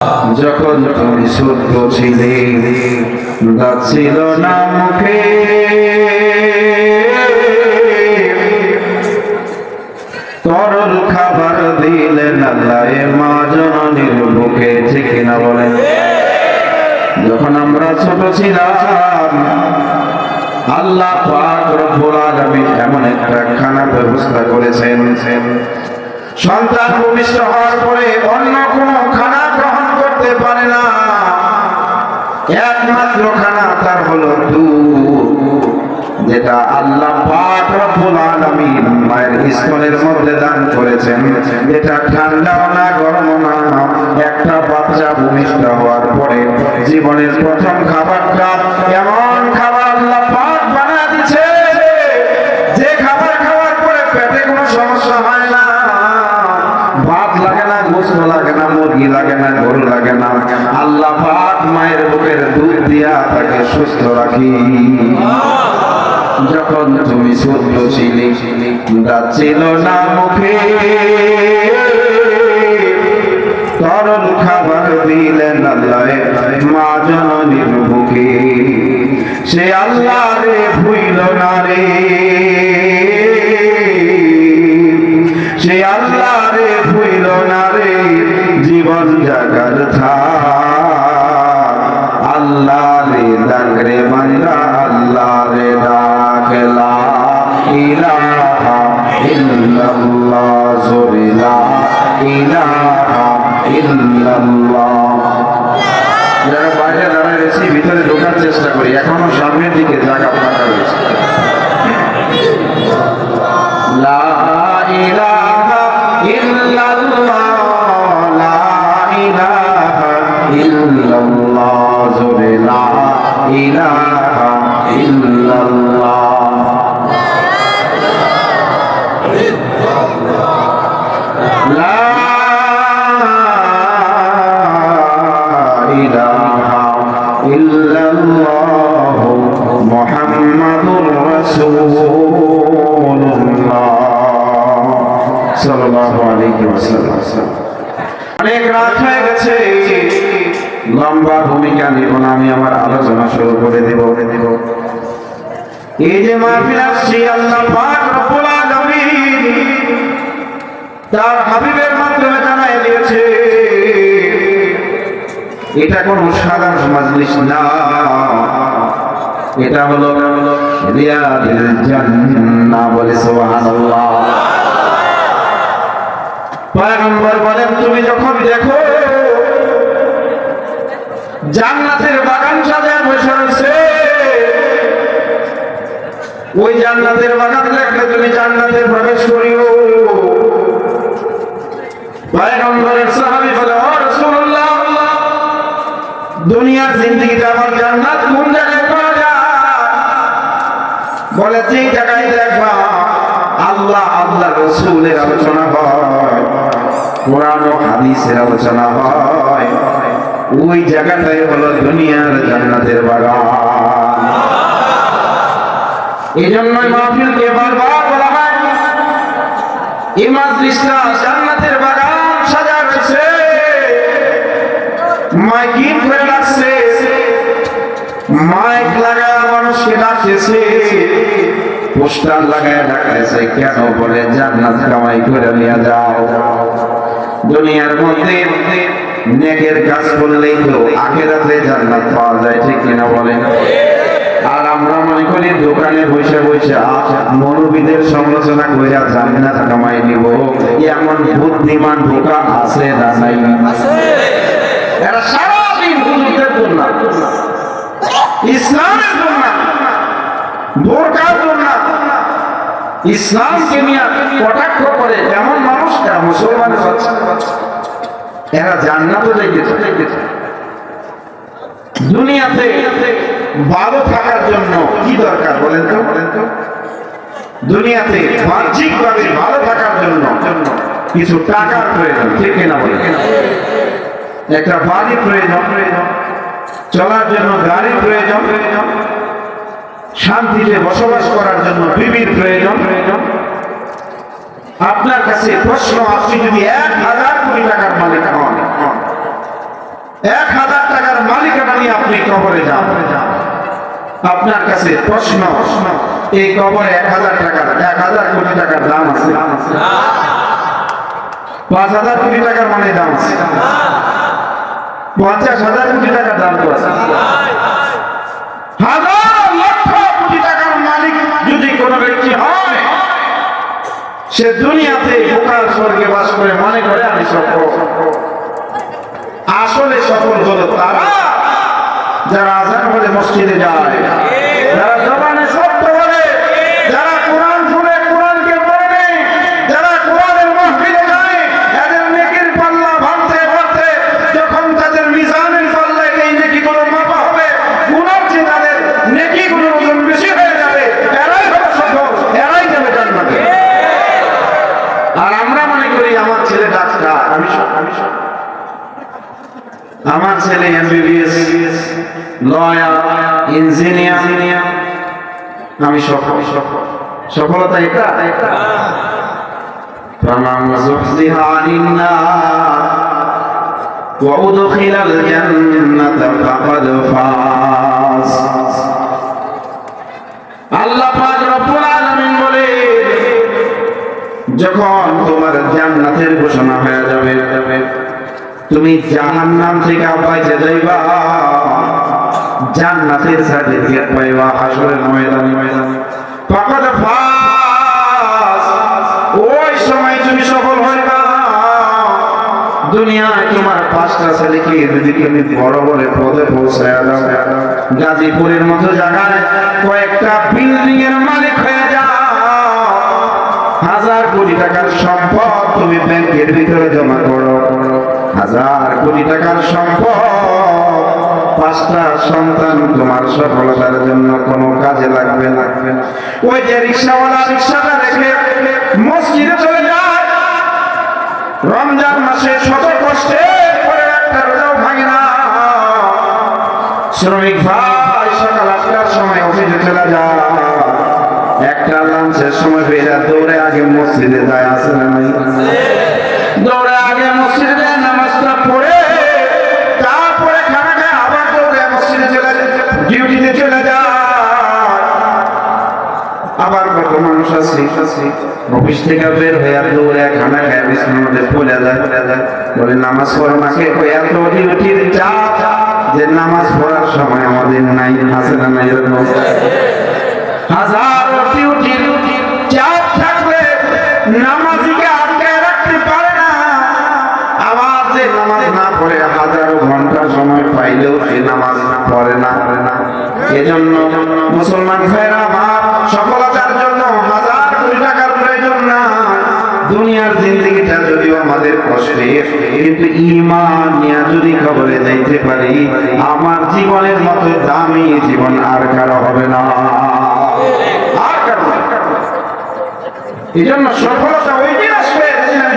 যখন তুমি ছোট্ট ছিলে দাঁত ছিল না মুখে, তরল খাবার দিলেন আল্লাহ মা জননীর বুকে, ঠিক কিনা বলেন? যখন আমরা ছোট ছিলাম আল্লাহ পাক রব্বুল আলামিন এমন একটা খানা ব্যবস্থা করেছেন, সন্তান ভূমিষ্ঠ হওয়ার পরে অন্য কোনো খানা গ্রহণ করতে পারে না, একমাত্র খানা তার হলো দুধ, যেটা আল্লাহ পাক রব্বুল আলামিন মায়ের স্তনের মধ্যে দান করেছেন। এটা ঠান্ডাও না গরমও না, একটা বাচ্চা ভূমিষ্ঠ হওয়ার পরে জীবনের প্রথম খাবারটা এমন খাবার আল্লাহ পাক বানিয়ে দিয়েছে যে খাবার খাওয়ার পরে পেটে কোনো সমস্যা হয় না, ভাত লাগে না, গোশত লাগে না, মুরগি লাগে না, গরু লাগে না, আল্লাহ পাক মায়ের বুকের দুধ দিয়া তাকে সুস্থ রাখি। যখন তুমি ছোট্ট ছিলে দাঁত ছিল না মুখে, তরল খাবার দিলেন আল্লাহ মা জননীর বুকে, সে আল্লাহ রে ভুইল না রে, সে আল্লাহ রে ভুইল না রে, জীবন জাগার থাক আল্লাহ রে ডাক রে বান্দা, আল্লাহ রে ডাক লা ইলাহা ইল্লাল্লাহ, জোরে লা ইলাহা ইল্লাল্লাহ। যারা বাইরে দাঁড়ায় রয়েছি ভিতরে ঢোকার চেষ্টা করি, এখনো সামনের দিকে জায়গা ফাঁকা রয়েছে। লা ইলাহা ইল্লাল্লাহ, লা ইলাহা ইল্লাল্লাহ, জোরে লা ইলাহা ইল্লাল্লাহ। লা ইলাহা ইল্লাল্লাহ মুহাম্মাদুর রাসূলুল্লাহ সাল্লাল্লাহু আলাইহি ওয়াসাল্লাম। অনেক রাত হয়ে গেছে, লম্বা ভূমিকা নিব না, আমি আমার আলোচনা শুরু করে দেব। এই যে মাহফিল আসছে আল্লাহ পাক রব্বুল আলামিন তার হাবিবের মাধ্যমে জানাই দিয়েছে, এটা কোনো সাধারণ মাজলিস না, এটা হলো রিয়াদুল জান্নাহ, বলে সুবহানাল্লাহ। পয়গম্বর বলেন, তুমি যখন দেখো জান্নাতের বাগান সাজায় বসে আছে, ওই জান্নাতের বাগান দেখলে তুমি জান্নাতে প্রবেশ করিও। পয়গম্বরের সাহাবী বলে, ও রাসূলুল্লাহ, দুনিয়ার জিন্দেগিতে আমার জান্নাত কোন জায়গায় পাওয়া যায়? বলে, যে জায়গায় দেখবা আল্লাহ আল্লাহ রাসূলের আলোচনা হয়, কোরআন ও হাদিসের আলোচনা হয়, ওই জায়গাটাই হলো দুনিয়ার জান্নাতের বাগান। এই জন্যই মাহফিলকে বারবার বলা হয় এই মাজলিসটা জান্নাতের বাগান সাজা রয়েছে, মাইকিং করে রাখছে, মাইক লাগায় মানুষকে ডাকতেছে, পোস্টার লাগায় ডাকতেছে, কেন? বলে জান্নাত কামাই করে নিয়ে যাও। দুনিয়ার মধ্যে নেকের কাজ করলেই তো আখিরাতে জান্নাত পাওয়া যায়, ঠিক কিনা বলেন? আর আমরা মনে করি দোকানে বসে বসে মৌলবীদের সমালোচনা করে জান্নাত কামাই নিব, এমন বুদ্ধিমান বোকা আছে না নাই? এরা সারাদিন হুজুরদের জন্য, ইসলামের জন্য, বোরকার জন্য, ইসলামকে নিয়ে কটাক্ষ করে এমন মানুষ, এরা মুসলমানের বাচ্চা, এরা জান্নাতে দেখেছে। দুনিয়াতে ভালো থাকার জন্য কি দরকার বলেন তো? দুনিয়াতে বাহ্যিকভাবে ভালো থাকার জন্য কিছু টাকার প্রয়োজন, ঠিক কিনা বলেন? একটা বাড়ি প্রয়োজন, চলার জন্য গাড়ি প্রয়োজন, শান্তিতে বসবাস করার জন্য বিবির প্রয়োজন। আপনার কাছে প্রশ্ন, আপনি যদি 1000 কোটি টাকার মালিক হন, 1000 টাকার মালিকানা নিয়ে আপনি কবরে যান, আপনার কাছে প্রশ্ন, এই কবরে 1000 টাকার 1000 কোটি টাকার দাম আছে? 5000 কোটি টাকার মানে দাম আছে? 50,000 কোটি টাকার দাম তো আছে। হাজার লক্ষ কোটি টাকার মালিক যদি কোনো ব্যক্তি হয়, সে দুনিয়াতে বোকার স্বর্গে বাস করে মনে করে আমি সফল। আসলে সফল হলো তারা যারা আযান হলে মসজিদে যায়, যারা জবানে সত্য বলে, যারা কোরআন শুনে কোরআনকে পড়ে, যারা কোরআনের মাহফিলে যায়, এদের নেকির পাল্লা ভাঙতে ভাঙতে যখন তাদের মিজানের পাল্লায় এই নেকিগুলো মাপা হবে, গুনার চেয়ে তাদের নেকিগুলোর ওজন বেশি হয়ে যাবে, এরাই হবে সফল, এরাই যাবে জান্নাতে। আর আমরা মনে করি আমার ছেলে ডাক্তার, আমি সফল, আমার ছেলে এমবিবিএস, লয়ার, ইঞ্জিনিয়ার, আমি সফল। সফলতা এটা? ফামান যুহজিহা আনিন নার ওয়া উদখিলাল জান্নাতা ফাকাদ ফাজ। আল্লাহ পাক রব্বুল আলামিন বলে, যখন তোমার জান্নাতের ঘোষণা হয়ে যাবে, তুমি জাহান্নাম থেকে বাইচে যাইবা, জান্নাতের সার্টিফিকেট পাইবা হাসরের ময়দানে। ফাকাদ ফাজ, ওই সময় তুমি সফল হইবা। দুনিয়ায় তোমার 5টা ছেলেকে যদি তুমি বড় বড় পদে পৌঁছায় দাও, গাজীপুরের মতো জায়গায় কয়েকটা বিল্ডিং এর মালিক হয়ে যাও, 1000 কোটি টাকার সম্পদ তুমি ব্যাংকের ভিতরে জমা করো, 1000 কোটি টাকার সম্পদ, 5টা সন্তান তোমার সফলতার জন্য কোনো কাজে লাগবে না। ওই যে রিকশাওয়ালা রিকশাটা রেখে মসজিদে চলে যায়, রমজান মাসে শত কষ্টে করে একটা রোজাও ভাঙে না, শ্রমিক ভাই সকাল 8টার সময় অফিসে চলে যায়, একটা লাঞ্চের সময় বেরা দৌড়ে আগে মসজিদে যায়, আসে না নাই? দৌড়ে আগে মসজিদে নামাজটা পড়ে তারপরে খানা খায় আবার দৌড়ে মসজিদে চলে যায়, ডিউটিতে চলে যায়। আবার কত মানুষ আছে অফিস থেকে বের হয়ে দৌড়ে খানা খায় বিছানার মধ্যে পড়ে যায়, বলে নামাজ পড়ো না, কে কই এত ডিউটির চাপ যে নামাজ পড়ার সময় আমাদের নাই, আছে না নাই? এরকম হাজার ডিউটির চাপ থাকলে নামাজিকে আটকায় রাখতে পারে না। আবার যে নামাজ না পড়ে হাজারো ঘন্টা সময় পাইলেও সে নামাজ পড়ে না। এজন্য মুসলমান ভাইরা আমার, সফলতার জন্য 1000 কোটি টাকার প্রয়োজন না। দুনিয়ার জিন্দেগিটা যদিও আমাদের কষ্টের, কিন্তু ঈমান নিয়ে যদি কবরে যাইতে পারি, আমার জীবনের মতো দামি জীবন আর কারো হবে না, আর কারো। এই জন্য সফলতা ওই দিন আসবে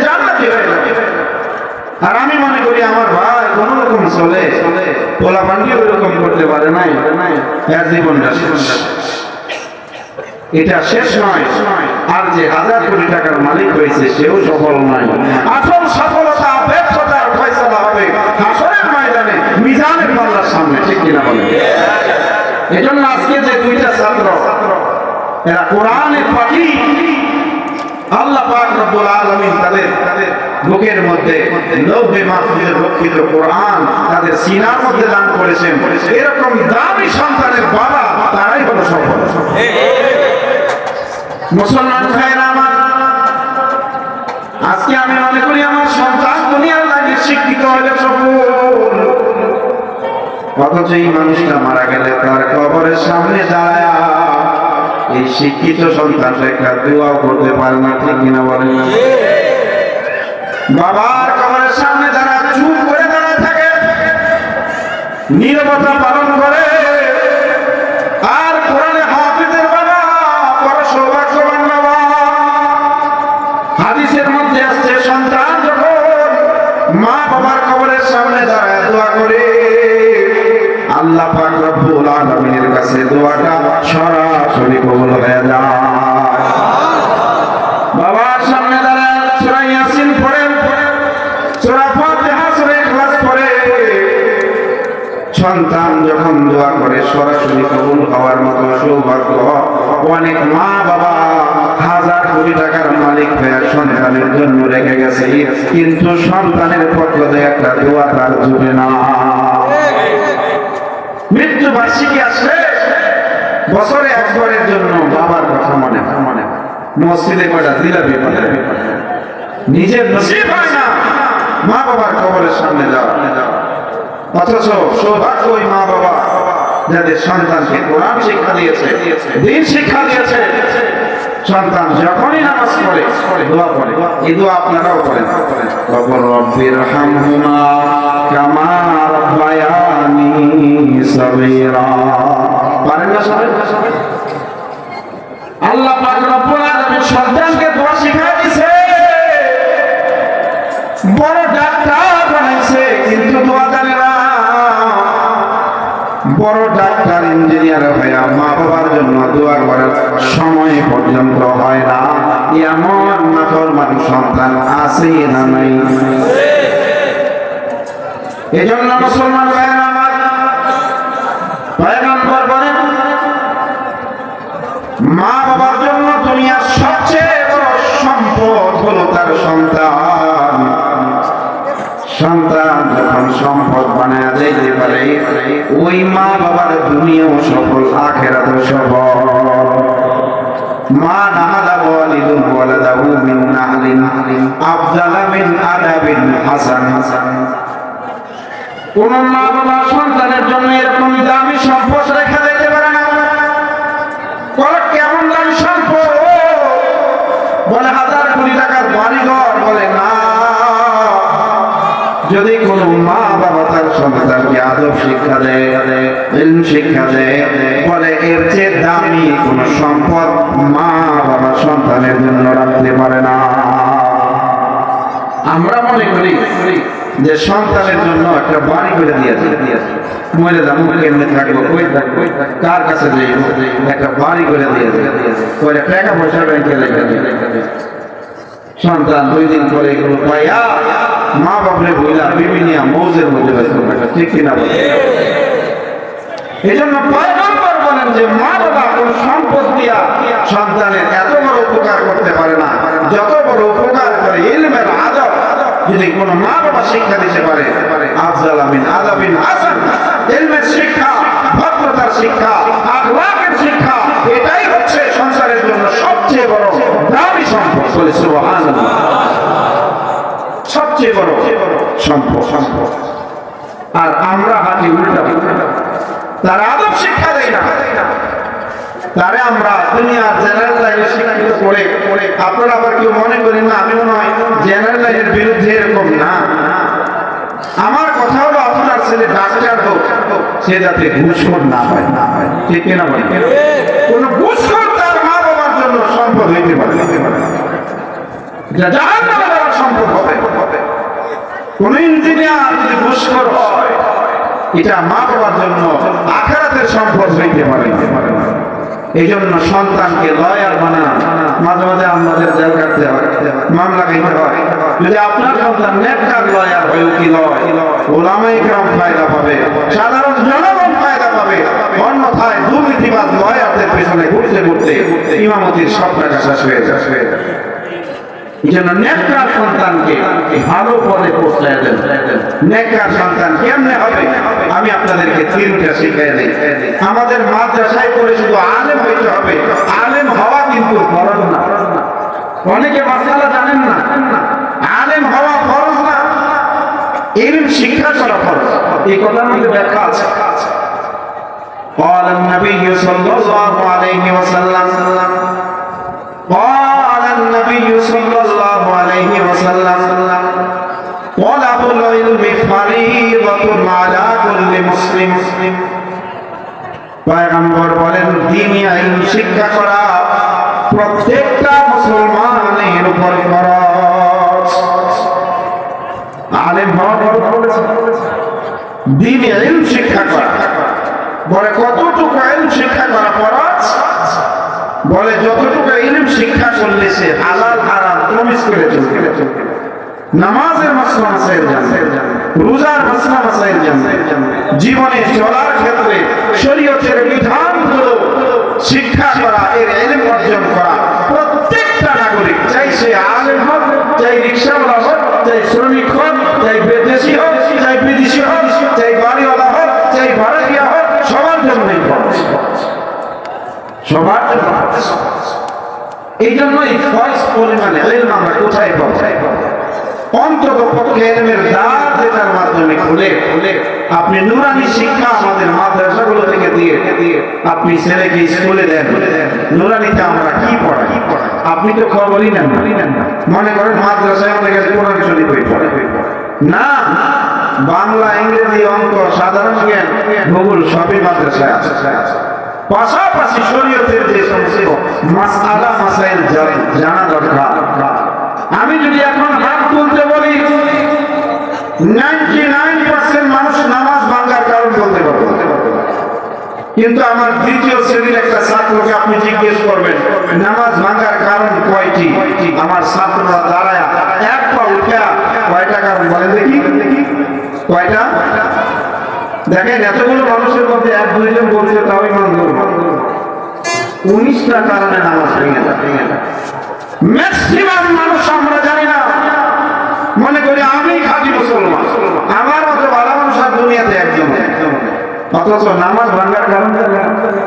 জান্নাতি হয়ে যাবে। আর আমি মনে করি আমার ভাই কোন রকম চলে, পোলা পান্ডি ওই রকম করতে পারে নাই, এর জীবনটা শেষ। এটা শেষ নয়। আর যে 1000 কোটি টাকার মালিক হয়েছে সেও সফল নয়। আসল সফলতা ব্যর্থতার ফয়সালা হবে হাসরের ময়দানে, মিজানের পাল্লার সামনে, ঠিক কিনা বলেন? এজন্য আজকে যে 2টা ছাত্র, এরা কোরআনের পাখি, আল্লাহ পাক রব্বুল আলামিন তাদের বুকের মধ্যে লৌহে মাহফুজের রক্ষিত কোরআন তাদের সিনার মধ্যে দান করেছেন। এরকম দামি সন্তানের বাবা তারাই হলো সফল। মুসলমান ভাইরা আমার, আজকে আমি মনে করি আমার সন্তান দুনিয়ার লাগে শিক্ষিত হলে সফল, অথচ এই মানুষটা মারা গেলে তার কবরের সামনে দাঁড়ায় এই শিক্ষিত সন্তানটা একটা দোয়াও করতে পারে না, ঠিক কিনা বলেন? বাবার কবরের সামনে যারা চুপ করে দাঁড়ায় থাকে, নীরবতা পালন করে, আর কোরআনে হাফিজের বাবা বড় সৌভাগ্যবান বাবা। হাদিসের মধ্যে আসছে, সন্তান যখন মা বাবার কবরের সামনে দাঁড়ায় দোয়া করে, আল্লাহ পাক রব্বুল আলামিনের কাছে দোয়াটা সরাসরি কবুল হয়ে যায়। বাবার সামনে দাঁড়ায় সূরা ইয়াসিন পড়েন, সূরা ফাতিহা, সূরা ইখলাস পড়ে, সন্তান যখন দোয়া করে সরাসরি কবুল হওয়ার মতো সৌভাগ্য অনেক মা বাবা হাজার কোটি টাকার মালিক হয়ে সন্তানের জন্য রেখে গেছে, কিন্তু সন্তানের পক্ষ থেকে একটা দোয়া তার জুটে না। মৃত্যু বার্ষিকী আসলে বছরে একবারের জন্য বাবার কথা মনে মসজিদে কয়টা জিলাপি পাঠায়, নিজের নসিব হয় না মা বাবার কবরের সামনে যাওয়া। অথচ সৌভাগ্য ওই মা বাবা যাদের সন্তানকে কোরআন শিক্ষা দিয়েছে, দ্বীন শিক্ষা দিয়েছে। সন্তান যখনই নামাজ পড়ে দোয়া করে, এই দোয়া আপনারাও করেন, রব্বির হামহুমা কামা রাব্বায়ানি সগীরা। পারেন না সবাই? আল্লাহ পাক রব্বুল আলামিন সন্তানকে দোয়া শিখায় দিয়েছে, বড় ডাক্তার বানাইছে, কিন্তু দোয়া জানে না। বড় ডাক্তার ইঞ্জিনিয়ার হয়ে মা বাবার জন্য দোয়া করার সময় পর্যন্ত হয় না, এমন নাফরমান সন্তান আছে না নাই? এজন্য মুসলমান ভাইরা আমার, পয়গম্বর বলেন মা বাবার জন্য দুনিয়ার সবচেয়ে বড় সম্পদ হলো তার সন্তান। সন্তান যখন সম্পদ বানায় যেতে পারে, ওই মা বাবার দুনিয়াও সফল, আখিরাতও সফল। মা নাহালা ওয়ালিদুন ওয়ালাদাহু মিন নাহলিন আফদালা মিন আদাবিন হাসান। কোন মা বাবা সন্তানের জন্য এরকম দামি সম্পদ রেখে দিতে পারে না। বলে কেমন দামি সম্পদ? বলে হাজার কোটি টাকার বাড়িঘর। বলে না, যদি কোন মা বাবা তার সন্তানকে আদব শিক্ষা দেয়, ইলম শিক্ষা দেয়, বলে এর চেয়ে দামি কোন সম্পদ মা বাবা সন্তানের জন্য রাখতে পারে না। আমরা মনে করি যে সন্তানের জন্য একটা বাড়ি করে দিয়েছে, মরে যাবো কেমনে থাকবো, কই থাকবো, কার কাছে যাইব, একটা বাড়ি করে দিয়েছে, টাকা পয়সা ব্যাংকে রেখে দিয়ে সন্তান 2 দিন পরে এগুলো পাইয়া মা বাপরে বইলা বিভিন্ন মৌজের মধ্যে ব্যস্ত থাকা, ঠিক কিনা বলে? এই জন্য পয়গম্বর বলেন যে মা বাবা কোন সম্পদ দিয়া সন্তানের এত বড় উপকার করতে পারে না যত বড় উপকার করে ইলমের আদব যদি কোন মা বাবা শিক্ষা দিতে পারে। আফজাল মিন আদাবিন হাসান, ইলমের শিক্ষা, ভদ্রতার শিক্ষা, আখলাকের শিক্ষা, এটাই হচ্ছে সংসারের জন্য সবচেয়ে বড় দামি সম্পদ। বলে সুবহানাল্লাহ, সবচেয়ে বড় সম্পদ। আর আমরা হাতি উল্টা, তারা আদব শিক্ষা দেয় না, তারে আমরা দুনিয়ার জেনারেল লাইনে শিক্ষিত করে। আপনারা আবার কেউ মনে করেন না আমি মনে হয় জেনারেল লাইনের বিরুদ্ধে, এরকম না। আমার কথা হলো আপনার ছেলে ডাক্তার হোক, সে যাতে ঘুষখোর না হয়, ঠিক কিনা বলেন? কোন ঘুষখোর তার মা বাবার জন্য সম্পদ হইতে পারে, জাহান্নামে যাওয়ার সম্পদ হবে। কোন ইঞ্জিনিয়ার যদি ঘুষখোর হয়, এটা মা বাবার জন্য আখিরাতের সম্পদ হইতে পারে। এই জন্য সন্তানকে লয়ার বানান। মাঝে মাঝে আমাদের জেল কাটতে হয়, মামলা খাইতে হয়। যদি আপনার সন্তান নেককার লয়ার হয়, উকিল হয়, ওলামায়ে কেরাম ফায়দা পাবে, সাধারণ জনগণ ফায়দা পাবে। অন্যথায় দুর্নীতিবাজ লয়ারদের পেছনে ঘুরতে ঘুরতে ইমামতির সব টাকা শেষ হয়ে যাবে। এই জন্য নেককার সন্তানকে ভালো পদে পৌঁছায় দেন। নেককার সন্তান কেমনে হবে আমি আপনাদেরকে 3টা শিখিয়ে দিই। আমাদের মাদ্রাসায় পড়ে শুধু আলেম হইতে হবে, আলেম হওয়া কিন্তু ফরজ না। অনেকে মাসালা জানেন না, আলেম হওয়া ফরজ না, ইলম শিক্ষা করা ফরজ। এই কথার মধ্যে ব্যাখ্যা আছে। قال النبي صلى الله عليه وسلم قال النبي صلى الله عليه وسلم طلب العلم فريضة على كل مسلم। পয়গম্বর বলেন দ্বীনি ইলম শিক্ষা করা প্রত্যেকটা মুসলমানের উপর ফরজ। আলেম হওয়া ফরজ, দ্বীনি ইলম শিক্ষা করা। বলে কতটুকু ইলম শিক্ষা করা ফরজ? বলে যতটুকু ইলম শিক্ষা করলে সে হালাল হারাম তমিজ করে চলবে। নামাজের মাসলা মাসাইল জানবে, রোজার মাসলা মাসাইল জানবে, জীবনে চলার ক্ষেত্রে শরীয়তের বিধানগুলো শিক্ষা করা, এর ইলম অর্জন করা প্রত্যেকটা নাগরিক, চাই সে আলেম হোক, চাই রিক্সাওয়ালা হোক, চাই শ্রমিক হোক, চাই বিদেশি হোক, চাই বিদেশি হোক, চাই বাড়িওয়ালা হোক, চাই ভাড়াটিয়া হোক, সবার জন্যই ফরজ, সবার জন্য ফরজ। এই জন্যই ফরজ পরিমাণে ইলম আমরা কোথায় পাবো? অন্তত পক্ষে ইলমের দ্বার যেটার মাধ্যমে খুলে আপনি নুরানি শিক্ষা আমাদের মাদ্রাসাগুলো থেকে দিয়ে আপনি ছেলেকে স্কুলে দেন। নুরানিতে আমরা কি পড়াই? আপনি তো খবরই নেন না। মনে করেন মাদ্রাসায় আমাদের কাছে কোরআন শরীফ বই পড়ে না, বাংলা, ইংরেজি, অঙ্ক, সাধারণ জ্ঞান, ভূগোল সবই মাদ্রাসায় আছে। পাশাপাশি শরীয়তের যে সমস্ত মাসআলা মাসাইল জানা দরকার। আমি যদি এখন হাত তুলতে বলি 99% মানুষ নামাজ ভাঙার কারণ বলতে পারবে, কিন্তু আমার দ্বিতীয় শ্রেণীর একটা ছাত্রকে আপনি জিজ্ঞেস করবেন নামাজ ভাঙার কারণ কয়টি, আমার ছাত্ররা দাঁড়ায় এক পা উঠে কয়টা কারণ বলেন দেখি, কয়টা? দেখেন এতগুলো মানুষের মধ্যে 1-2 জন বলছে তাও ইমান ধরব, 19টা কারণে নামাজ ভেঙে যায়। ম্যাক্সিমাম মানুষ আমরা জানি না, মনে করি আমি খাঁটি মুসলমান, আমার মতো ভালো মানুষ আর দুনিয়াতে একদম। অথচ নামাজ ভাঙার কারণ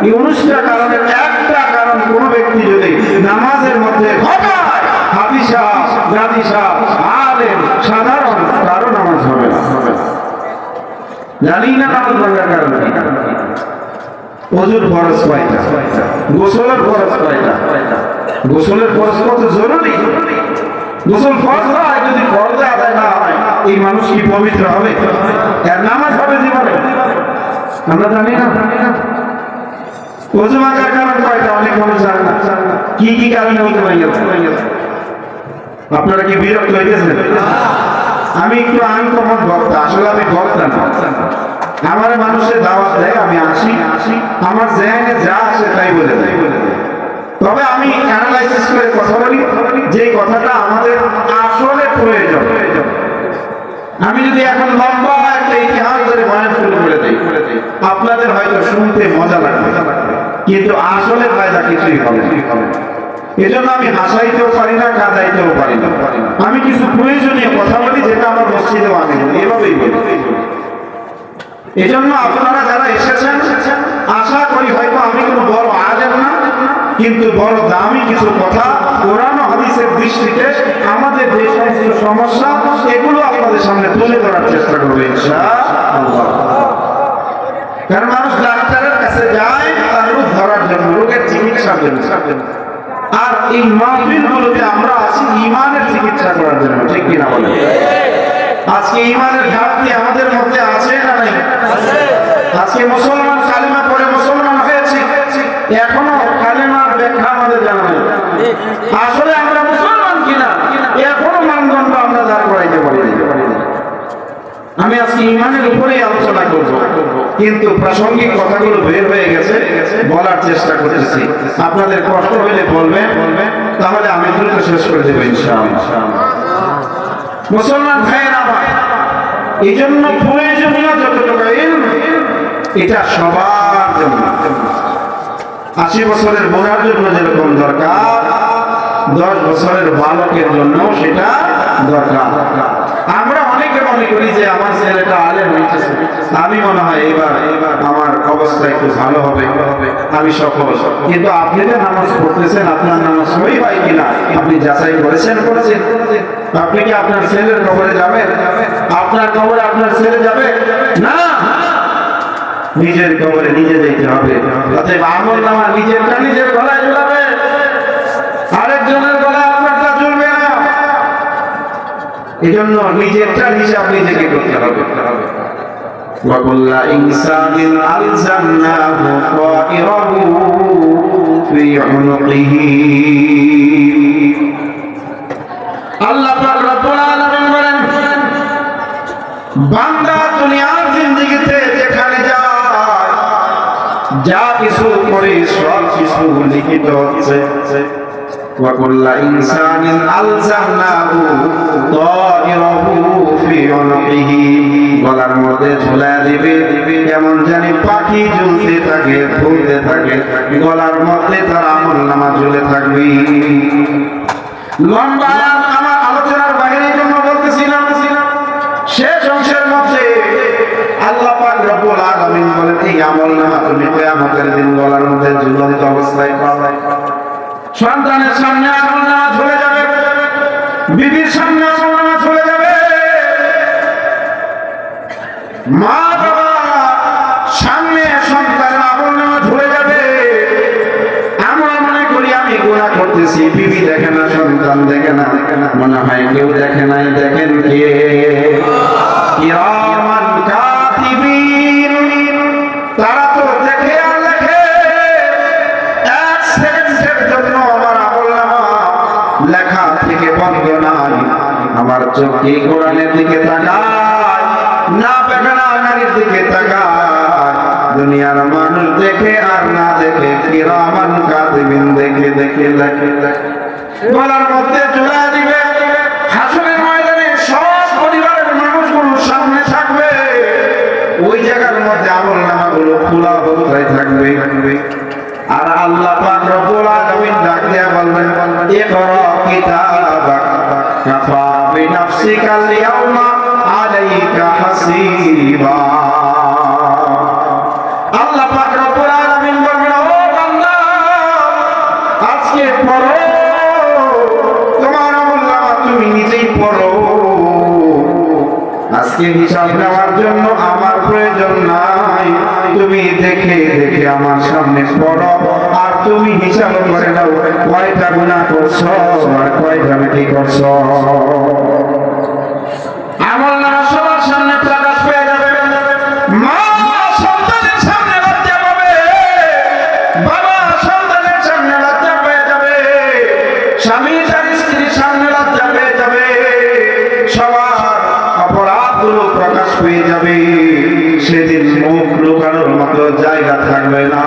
এই 19টা কারণের একটা কারণ কোন ব্যক্তি যদি নামাজের মধ্যে ঘটায়, হাফেজ সাহেব, গাজী সাহেব, আলেম, সাধারণ কারো নামাজ হবে না। জানি না নামাজ ভাঙার কারণ কি? ওযুর ফরজ কয়টা? গোসলের ফরজ কয়টা? গোসলের ফরজ কত জরুরি? গোসল ফরজ হয়, যদি ফরজ আদায় না হয় এই মানুষ কি পবিত্র হবে? এর নামাজ হবে জীবনে? আমরা জানি না। ওযু ভাঙার কারণ কয়টা? অনেক মানুষ জানে না। কি কি কারণে ওযু ভাঙে? আপনারা কি বিরক্ত হইতেছেন? আমি একটু আনকমন বক্তা, আসলে আমি বক্তা না। আমার মানুষের দাওয়াত দেয়, আমি আসি, আমার জেনে যা আসে তাই বলে দেয়। তবে আমি অ্যানালাইসিস করে কথা বলি যে কথাটা আমাদের আসলে প্রয়োজন। আমি যদি এখন লম্বা একটা ইতিহাস ধরে বয়ান শুরু করে দেই, আপনাদের হয়তো শুনতে মজা লাগবে, কিন্তু আসলে ফায়দা কিছুই হবে না। এজন্য আমি হাসাইতেও পারি না, কাঁদাইতেও পারি না। আমি কিছু প্রয়োজনীয় কথা বলি যেটা আমার মসজিদেও আমি বলি, এভাবেই বলি। এজন্য আপনারা যারা এসেছেন আশা করি হয়তো আমি কোনো বড় আলেম না, কিন্তু বড় দামি কিছু কথা কোরআন ও হাদিসের দৃষ্টিতে আমাদের যে সমস্ত সমস্যা এগুলো আপনাদের সামনে তুলে ধরার চেষ্টা করবে ইনশাআল্লাহ। কারণ মানুষ ডাক্তারের কাছে যায় তার রোগ ধরার জন্য, রোগের চিকিৎসার জন্য, আর এই মাহফিলগুলোতে আমরা আছি ঈমানের চিকিৎসা করার জন্য, ঠিক কিনা বলেন? আজকে ঈমানের ঘাটতি আমাদের মধ্যে আছে না নাই? আজকে মুসলমান কালিমা পড়ে মুসলমান হয়েছে, এখনো কালিমার ব্যাখ্যা আমাদের জানা নেই। আসলে আমরা মুসলমান কিনা এখনো মানদণ্ড আমরা দাঁড় করাইতে পারি না। আমি আজকে ঈমানের উপরেই আলোচনা করব, কিন্তু প্রাসঙ্গিক কথাগুলো বের হয়ে গেছে, বলার চেষ্টা করতেছি। আপনাদের কষ্ট হইলে বলবেন, তাহলে আমি দ্রুত শেষ করে দেবো ইনশাআল্লাহ। মুসলমান ভাইয়েরা আমার, এই জন্য প্রয়োজনীয় যতটুকু ইলম এটা সবার জন্য। 80 বছরের বোনার জন্য যেরকম দরকার, 10 বছরের বালকের জন্য সেটা দরকার। আমরা অনেকে মনে করি যে আমার ছেলেটা আলেম হইতেছে, আমি মনে হয় এবার আমার অবস্থা একটু ভালো হবে, আমি সফল। কিন্তু আপনি যে নামাজ পড়তেছেন, আপনার নামাজ সই হয় কিনা আপনি যাচাই করেছেন? আপনি কি আপনার ছেলের কবরে যাবেন? আপনার কবরে আপনার ছেলে যাবে না, নিজের কবরে নিজে যেতে হবে। অতএব আমল নামা নিজেরটা নিজের গলায় ঝুলাবে, আরেকজনের গলায় আপনারটা ঝুলবে না। এজন্য নিজেরটা হিসাব নিজেকে করতে হবে। وَكُلَّ إِنسَانٍ أَلْزَمْنَاهُ طَائِرَهُ فِي عُنُقِهِ। আল্লাহ পাক রব্বুল আলামিন বলেন, বান্দা দুনিয়ার জিন্দেগিতে যেখানে যায়, যা কিছু করে সব কিছু লিখিত হচ্ছে। ওয়া কুল্লা ইনসানিন আলজামনাহু তায়রাহু ফি উনকিহি, গলার মধ্যে ঝুলায় দিবে, কেমন জানি পাখি ঝুলতে থাকে, ফুলতে থাকে, গলার মধ্যে তার আমলনামা ঝুলে থাকবে। লম্বা আমার আলোচনার বাইরে জন্য বলতেছিলাম, শেষ অংশের মধ্যে আল্লাহ পাক রব্বুল আলামিন বলেন এই আমলনামা তুমি কিয়ামতের দিন গলার মধ্যে ঝুলন্ত অবস্থায় পাবে। সন্তানের সামনে আমলনামা ঝুলে যাবে, বিবির সামনে আমলনামা ঝুলে যাবে, মা বাবা সামনে সন্তানের আমলনামা ঝুলে যাবে। আমরা মনে করি আমি গুনাহ করতেছি, বিবি দেখে না, সন্তান দেখে না, মনে হয় কেউ দেখে নাই। দেখেন কে? কিরামান কাতিবিন, তারা তো দেখে আর লেখে। এক সেকেন্ডের জন্য আমার আমলনামা লেখা থেকে বন্ধ নাই। আমার চোখ কি কোরআনের দিকে তাকায় না বেগানা নারীর দিকে তাকায়? দুনিয়ার মানুষ দেখে আর না দেখে, কিরামান কাতিবিন দেখে দেখে লেখে। গলার মধ্যে ঝুলা দিবে, হাসরের ময়দানে সব পরিবারের মানুষগুলো সামনে থাকবে, ওই জায়গার মধ্যে আমলনামাগুলো খোলা অবস্থায় থাকবে। আর আল্লাহ পাক রব্বুল আলামিন ডাক দিয়া বলবেন, ইকরা কিতাবাক কাফা বিনাফসিকাল ইয়াউমা আলাইকা হাসিবা। আল্লাহ পাক রব্বুল আলামিন বলবেন, ও বান্দা আজকে পড়ো, তোমার আমলনামা তুমি নিজেই পড়ো। আজকে হিসাব নেওয়ার জন্য আমার প্রয়োজন নাই, তুমি দেখে দেখে আমার সামনে পড়ো, আর তুমি হিসাব করে নাও কয়টা গুনাহ করছো আর কয়টা নেকি করছো। আমলনামা সবার সামনে প্রকাশ পেয়ে যাবে। মা সন্তানের সামনে লজ্জা পাবে, বাবা সন্তানের সামনে লজ্জা পেয়ে যাবে, স্বামী তার স্ত্রীর সামনে লজ্জা পেয়ে যাবে, সবার অপরাধগুলো প্রকাশ পেয়ে যাবে। সেদিন মুখ লুকানোর মতো জায়গা থাকবে না।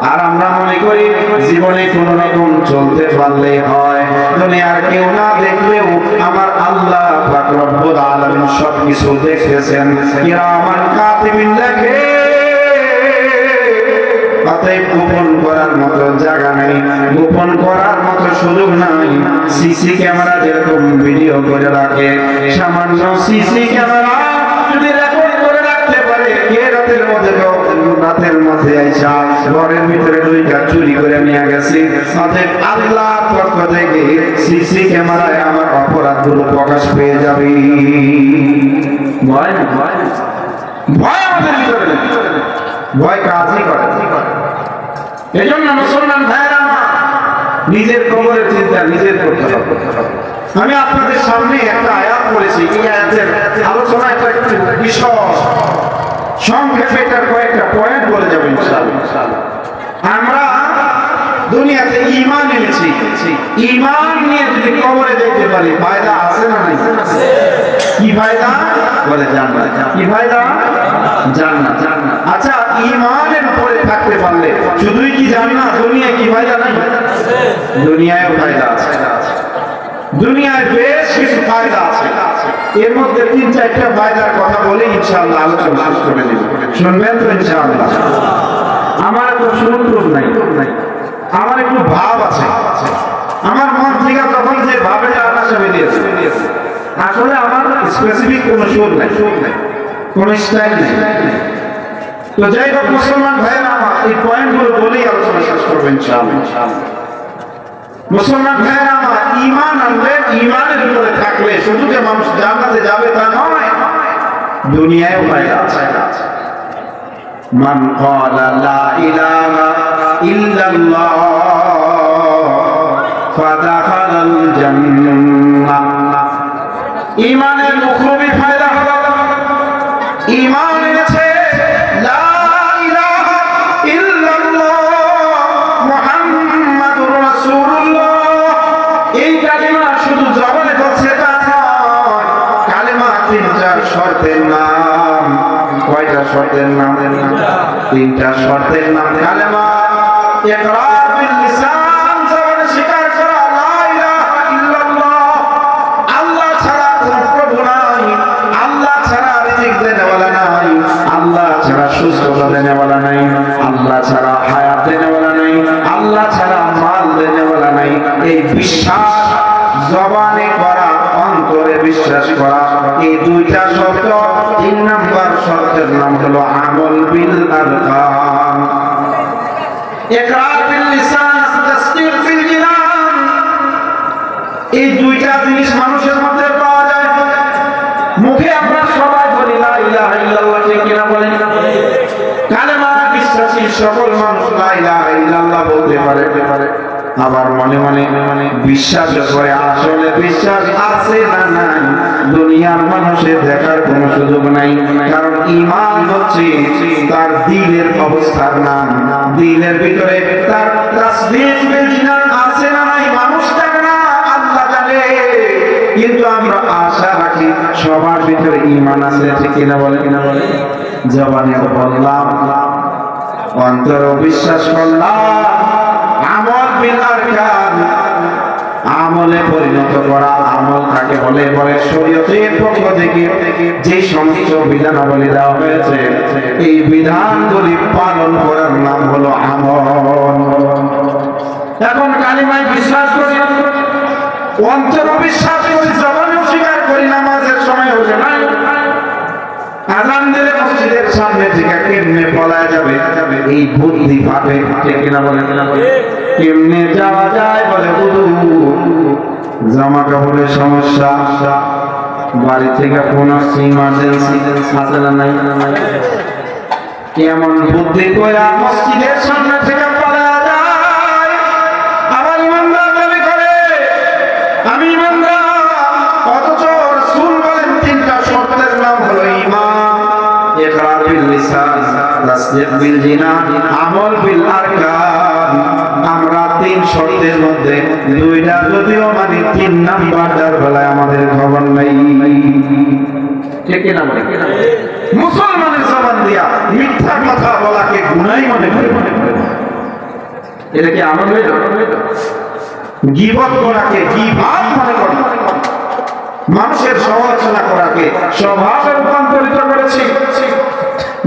আর আমরা মনে করি জীবনে কোন রকম চলতে পারলে হয়, দুনিয়ার কেউ না দেখলেও আমার আল্লাহ পাক রব্বুল আলামিন সবকিছু দেখতেছেন। কিরামান কাতিবিন লেখে, অতএব গোপন করার মতো জায়গা নাই, গোপন করার মতো সুযোগ নাই। সিসি ক্যামেরা যেরকম ভিডিও করে রাখে, সামান্য সিসি ক্যামেরা যদি রেকর্ড করে রাখতে পারে, কে রাতের মধ্যে আইসা ঘরের ভিতরে দুইটা চুরি করে নিয়ে গেছে, অতএব আল্লাহর পক্ষ থেকে সিসি ক্যামেরায় আমার অপরাধগুলো প্রকাশ পেয়ে যাবে। ভয় না, ভয় আমাদের ভিতরে নেই, ভয় কাজই করে। এই জন্য মুসলমান ভাইয়েরা আমার নিজের কবরের চিন্তা নিজের করতে হবে। আমি আপনাদের সামনে একটা আয়াত পড়েছি, এই আয়াতের আলোচনা একটা বিষয় সংক্ষেপে এটার কয়েকটা পয়েন্ট বলে যাবেন ইনশাআল্লাহ। আমরা দুনিয়াতে ঈমান এনেছি, ঈমান নিয়ে যদি কবরে যেতে পারি ফায়দা আছে না নাই? কি ফায়দা? বলে জান্নাত। কি ফায়দা? জান্নাত। আচ্ছা, ঈমানের উপরে থাকতে পারলে শুধুই কি জান্নাত, দুনিয়ায় কি ফায়দা নাই? দুনিয়ায়ও ফায়দা আছে, দুনিয়ায় বেশ কিছু ফায়দা আছে। এর মধ্যে ৩-৪টা ফায়দার কথা বলে ইনশাআল্লাহ আলোচনা শেষ করে দেব। শুনবেন তো ইনশাআল্লাহ? আমার তো সুন্দর নাই, আমার একটু ভাব আছে, আমার মন থেকে তখন যে ভাবেটা আকাশে বেরিয়েছে, আসলে আমার স্পেসিফিক কোনো সুর নাই, কোনো স্টাইল নেই। তো যাই হোক মুসলমান ভাইয়েরা আমার এই পয়েন্টগুলো বলেই আলোচনা শেষ করবেন ইনশাআল্লাহ। মুসলমান ভাইয়েরা আমার ঈমান আনলে, ঈমানের উপরে থাকলে শুধু যে মানুষ জান্নাতে যাবে তা নয়, দুনিয়ায়ও ফায়দা আছে। মান ক্বালা লা ইলাহা ইল্লাল্লাহ ফাদাখালাল জান্নাহ। ঈমানের মুখরবি ফায়দা হলো ঈমান এনেছে লা ইলাহা ইল্লাল্লাহ মুহাম্মাদুর রাসূলুল্লাহ। এই কালিমা শুধু জবানে বলছে তা নয়, কালিমা ৩-৪ শর্তের নাম। কয়টা শর্তের নাম? 3টা শর্তের নাম। কালিমা ইকরার বিল লিসান, জবানে সুস্থতা দেনে वाला নাই, আল্লাহ ছাড়া হায়াত দেনে वाला নাই, আল্লাহ ছাড়া মাল দেনে वाला নাই। এই বিশ্বাস জবানে করা, অন্তরে বিশ্বাস করা, এই দুইটা শর্ত। 3 নাম্বার শর্তের নাম হলো আমল বিল আরকান। ইকরার বিল লিসান, তাসদীক বিল জিনান। এই দুইটা জিনিস মানুষের মধ্যে পাওয়া যায়। মুখে আমরা সবাই বলি লা ইলাহা ইল্লাল্লাহ, ঠিক কিনা বলেন? কালেমা বিশ্বাসী সকল মানুষ লা ইলাহা ইল্লাল্লাহ বলতে পারে, আবার মনে মনে বিশ্বাস করে। আসলে বিশ্বাস আছে না নাই দুনিয়ার মানুষের দেখার কোনো সুযোগ নাই। কারণ ঈমান হচ্ছে তার দিলের অবস্থার নাম। দিলের ভিতরে তার তাসদীক বিল জিনান আছে না নাই মানুষ জানে না, আল্লাহ জানে। কিন্তু আমরা আশা রাখি সবার ভিতরে ঈমান আছে, ঠিক কিনা বলে? জবানে বললাম, অন্তরে বিশ্বাস করলাম। আমল বিল আরকান, আমলে পরিণত করা। আমল কাকে বলে? শরীয়তের পক্ষ থেকে যে সমস্ত বিধানাবলী দেওয়া হয়েছে, এই বিধানগুলি পালন করার নাম হলো আমল। এখন কালিমায় বিশ্বাস করি, অন্তরে বিশ্বাস করি, জবানে স্বীকার করি, নামাজের সময় হচ্ছে না, আযান দিলে মসজিদের সামনে থেকে কেমনে পলায় যাবে এই বুদ্ধি ভাবে, ঠিক কিনা বলে? কেমনে যাওয়া যায় বলে হুজুর, জামা কাপড়ের সমস্যা, বাড়ি থেকে ফোন আসছে, ইমার্জেন্সি আছে না নাই? কেমন বুদ্ধি কইরা মসজিদের সামনে থেকে পলায় যায়। আবার ইমানদার দাবি করে আমি ইমানদার, অথচ রাসূল বলেন 3টা শর্তের নাম হলো ঈমান। ইকরার বিল লিসান, তাসদীক বিল জিনান, আমল বিল আরকান। আমরা 3 শর্তের মধ্যে 2টা যদিও মানে 3 নাম্বারটার বেলায় আমাদের খবর নাই, ঠিক কিনা বলে? মুসলমানের জবান দিয়া মিথ্যা কথা বলাকে গুনাহ মনে করে, এটা কি আমল হইল? গীবত করাকে গীবত মনে করে, মানুষের সমালোচনা করাকে স্বভাবে রূপান্তরিত করেছি।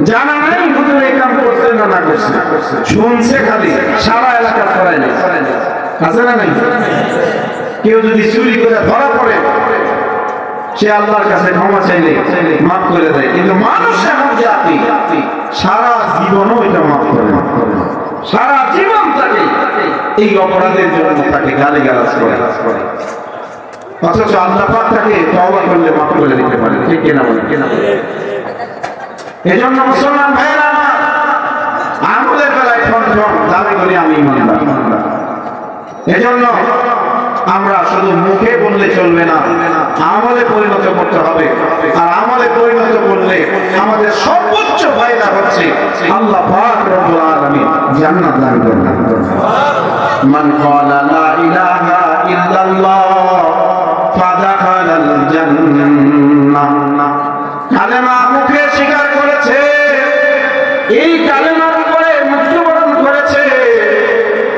জানা নাই হুজুর এই কাম করছে না না করছে, শুনছে খালি, সারা এলাকা ছড়ায় না, আছে না নাই? কেউ যদি চুরি করে ধরা পড়ে, সে আল্লাহর কাছে ক্ষমা চাইলে মাফ করে দেয়। কিন্তু মানুষ এমন জাতি, সারা জীবনও এটা মাফ করে না, সারা জীবন তাকে এই অপরাধের জন্য তাকে গালিগালাজ করে। অথচ আল্লাহ পাক তাকে তওবা করলে মাফ করে দিতে পারে, ঠিক কিনা বলে? এজন্য মুসলমান ভাইরা আমার, আমলের বেলায় ঠনঠন, দাবি করি আমি ইমানদার। এজন্য আমরা শুধু মুখে বললে চলবে না, আমলে পরিণত করতে হবে। আর আমলে পরিণত করলে আমাদের সর্বোচ্চ ফায়দা হচ্ছে আল্লাহ পাক রব্বুল আলামিন জান্নাত দান করবেন। মান ক্বালা লা ইলাহা ইল্লাল্লাহ ফাদাখালাল জান্নাহ। কালেমা মুখে স্বীকার করেছে, এই কালেমার উপরে মৃত্যুবরণ করেছে,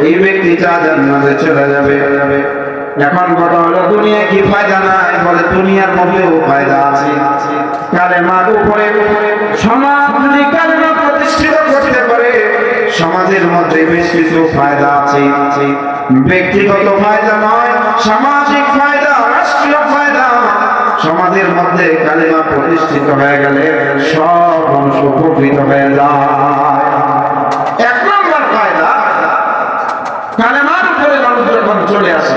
এই ব্যক্তিটা জান্নাতে চলে যাবে। এখন কথা হলো দুনিয়া কি ফায়দা নাই? বলে দুনিয়ার মধ্যেও ফায়দা আছে। কালেমার উপরে সমাজ যদি কালেমা প্রতিষ্ঠিত করতে পারে, সমাজের মধ্যে বেশ কিছু ফায়দা আছে। ব্যক্তিগত ফায়দা নয়, সামাজিক ফায়দা, রাষ্ট্রীয় ফায়দা। সমাজের মধ্যে কালেমা প্রতিষ্ঠিত হয়ে গেলে সব মানুষ উপকৃত হয়ে যায়। 1 নম্বর ফায়দা, কালেমার উপরে মানুষ যখন চলে আসে,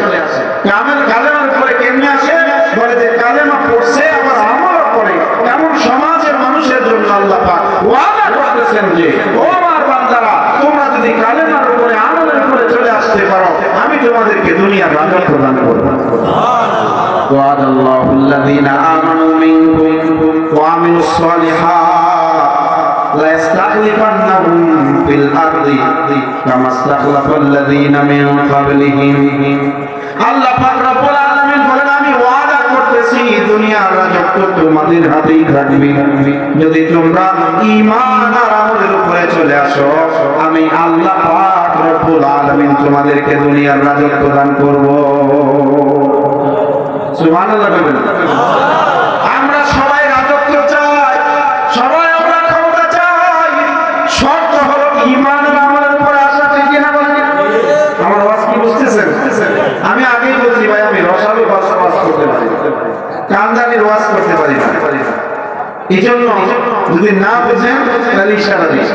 কালেমার উপরে কেমনে আসে? বলে যে কালেমা পড়ছে আবার আমল করে, এমন সমাজের মানুষের জন্য আল্লাহ পাক ওয়াদা করতেছেন যে ও আমার বান্দারা, তোমরা যদি কালেমার উপরে আমলের উপরে চলে আসতে পারো, আমি তোমাদেরকে দুনিয়ার রাজত্ব দান করব। وعد الله الذين آمنوا منكم وعملوا الصالحات ليستخلفنهم في الأرض كما استخلف الذين من قبلهم। আল্লাহ পাক রব্বুল আলামিন বলেন, আমি ওয়াদা করতেছি দুনিয়ার রাজত্ব তোমাদের হাতেই থাকবে যদি তোমরা ঈমান আর আমলের উপরে চলে আসো। আমি আল্লাহ পাক রব্বুল আলামিন তোমাদেরকে দুনিয়ার রাজত্ব দান করব। সুবহানাল্লাহ বলেন। আমরা সবাই রাজত্ব চাই, সবাই আমরা ক্ষমতা চাই, বুঝি ভাই আমি রসালো ভাষা ওয়াজ করতে পারি না, কান্দানির ওয়াজ করতে পারি না। এই জন্য যদি না বুঝেন তাহলে ইশারা দিন।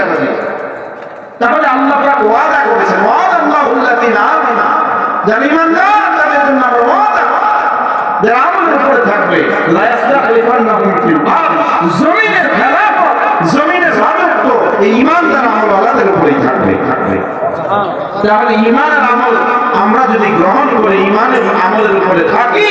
তাহলে আল্লাহ পাক ওয়াদা করেছেন, ওয়াদাল্লাহুল্লাযিনা আমানু, যারা ঈমানদার তাদের জন্য আমরা ওয়াদা, যারা আমলের উপরে থাকবে, লা ইয়াস্তাখলিফান্নাহুম ফিল আরদ, জমিনের খেলাফত, জমিনের রাজত্ব এই ঈমানদার আমলওয়ালাদের উপরেই থাকবে। তাহলে ঈমান আর আমল আমরা যদি গ্রহণ করে ঈমানের আমলের উপরে থাকি,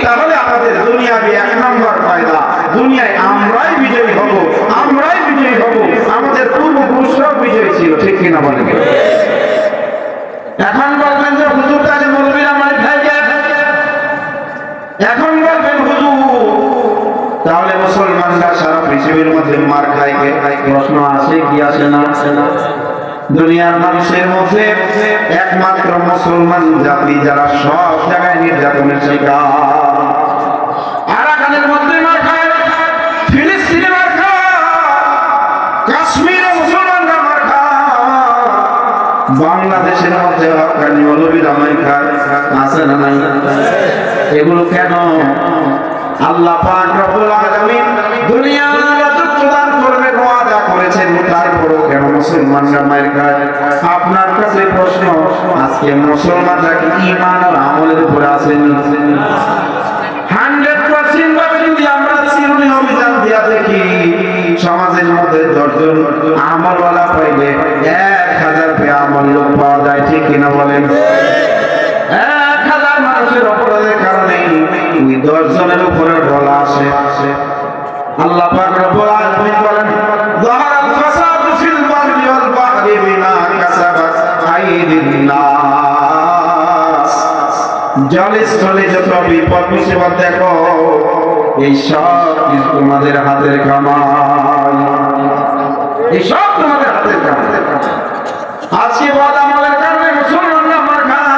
তাহলে আমাদের দুনিয়াবি এক নম্বর ফায়দা, দুনিয়ায় আমরাই বিজয়ী হব, আমরাই বিজয়ী হব। আমাদের পূর্বপুরুষরাও বিজয়ী ছিল, ঠিক কিনা বলেন? এখন বলবেন যে হুজুর তাহলে মৌলবীরা মার খায় যায়, এখন বলবেন হুজুর তাহলে মুসলমানরা সারা পৃথিবীর মধ্যে মার খায় কে? প্রশ্ন আসে কি আসে না? দুনিয়ার মানুষের মধ্যে একমাত্র মুসলমান জাতি যারা সব জায়গায় নির্যাতনের শিকার। আরাকানের মধ্যে মার খায়, ফিলিস্তিনে মার খায়, কাশ্মীরে মুসলমানরা মার খায়, বাংলাদেশের মধ্যে হক্কানি মৌলবীরা মার খায়, আছে না নাই? এগুলো কেন? আল্লাহ পাক রব্বুল আলামিন দুনিয়ার রাজত্ব দান করবেন ওয়াদা করেছেন, তারপরও কেন মুসলমানরা মার খায়? আপনার কাছে প্রশ্ন, আজকে মুসলমানরা কি ঈমান আর আমলের উপরে আছেন? 100% ভাবে যদি আমরা চিরুনি অভিযান দিয়া দেখি, সমাজের মধ্যে 10 জন আমলওয়ালা পাইলে 1000 বেআমল লোক পাওয়া যায়, ঠিক কিনা বলেন? 1000 মানুষের অপরাধের কারণে ওই 10 জনের উপরে বলা আসে। আল্লাহ পাক রব্বুল আলামিন বলেন, যাহারাল ফাসাদু ফিল বাররি ওয়াল বাহরি বিমা কাসাবাত আইদিন নাস। জলস্থলে যত বিপদ মুসিবত দেখো, এই সব কিছু তোমাদের হাতের কামাই, এই সব তোমাদের হাতের কামাই। আজকে বদ আমলের কারণে মুসলমানরা মার খায়,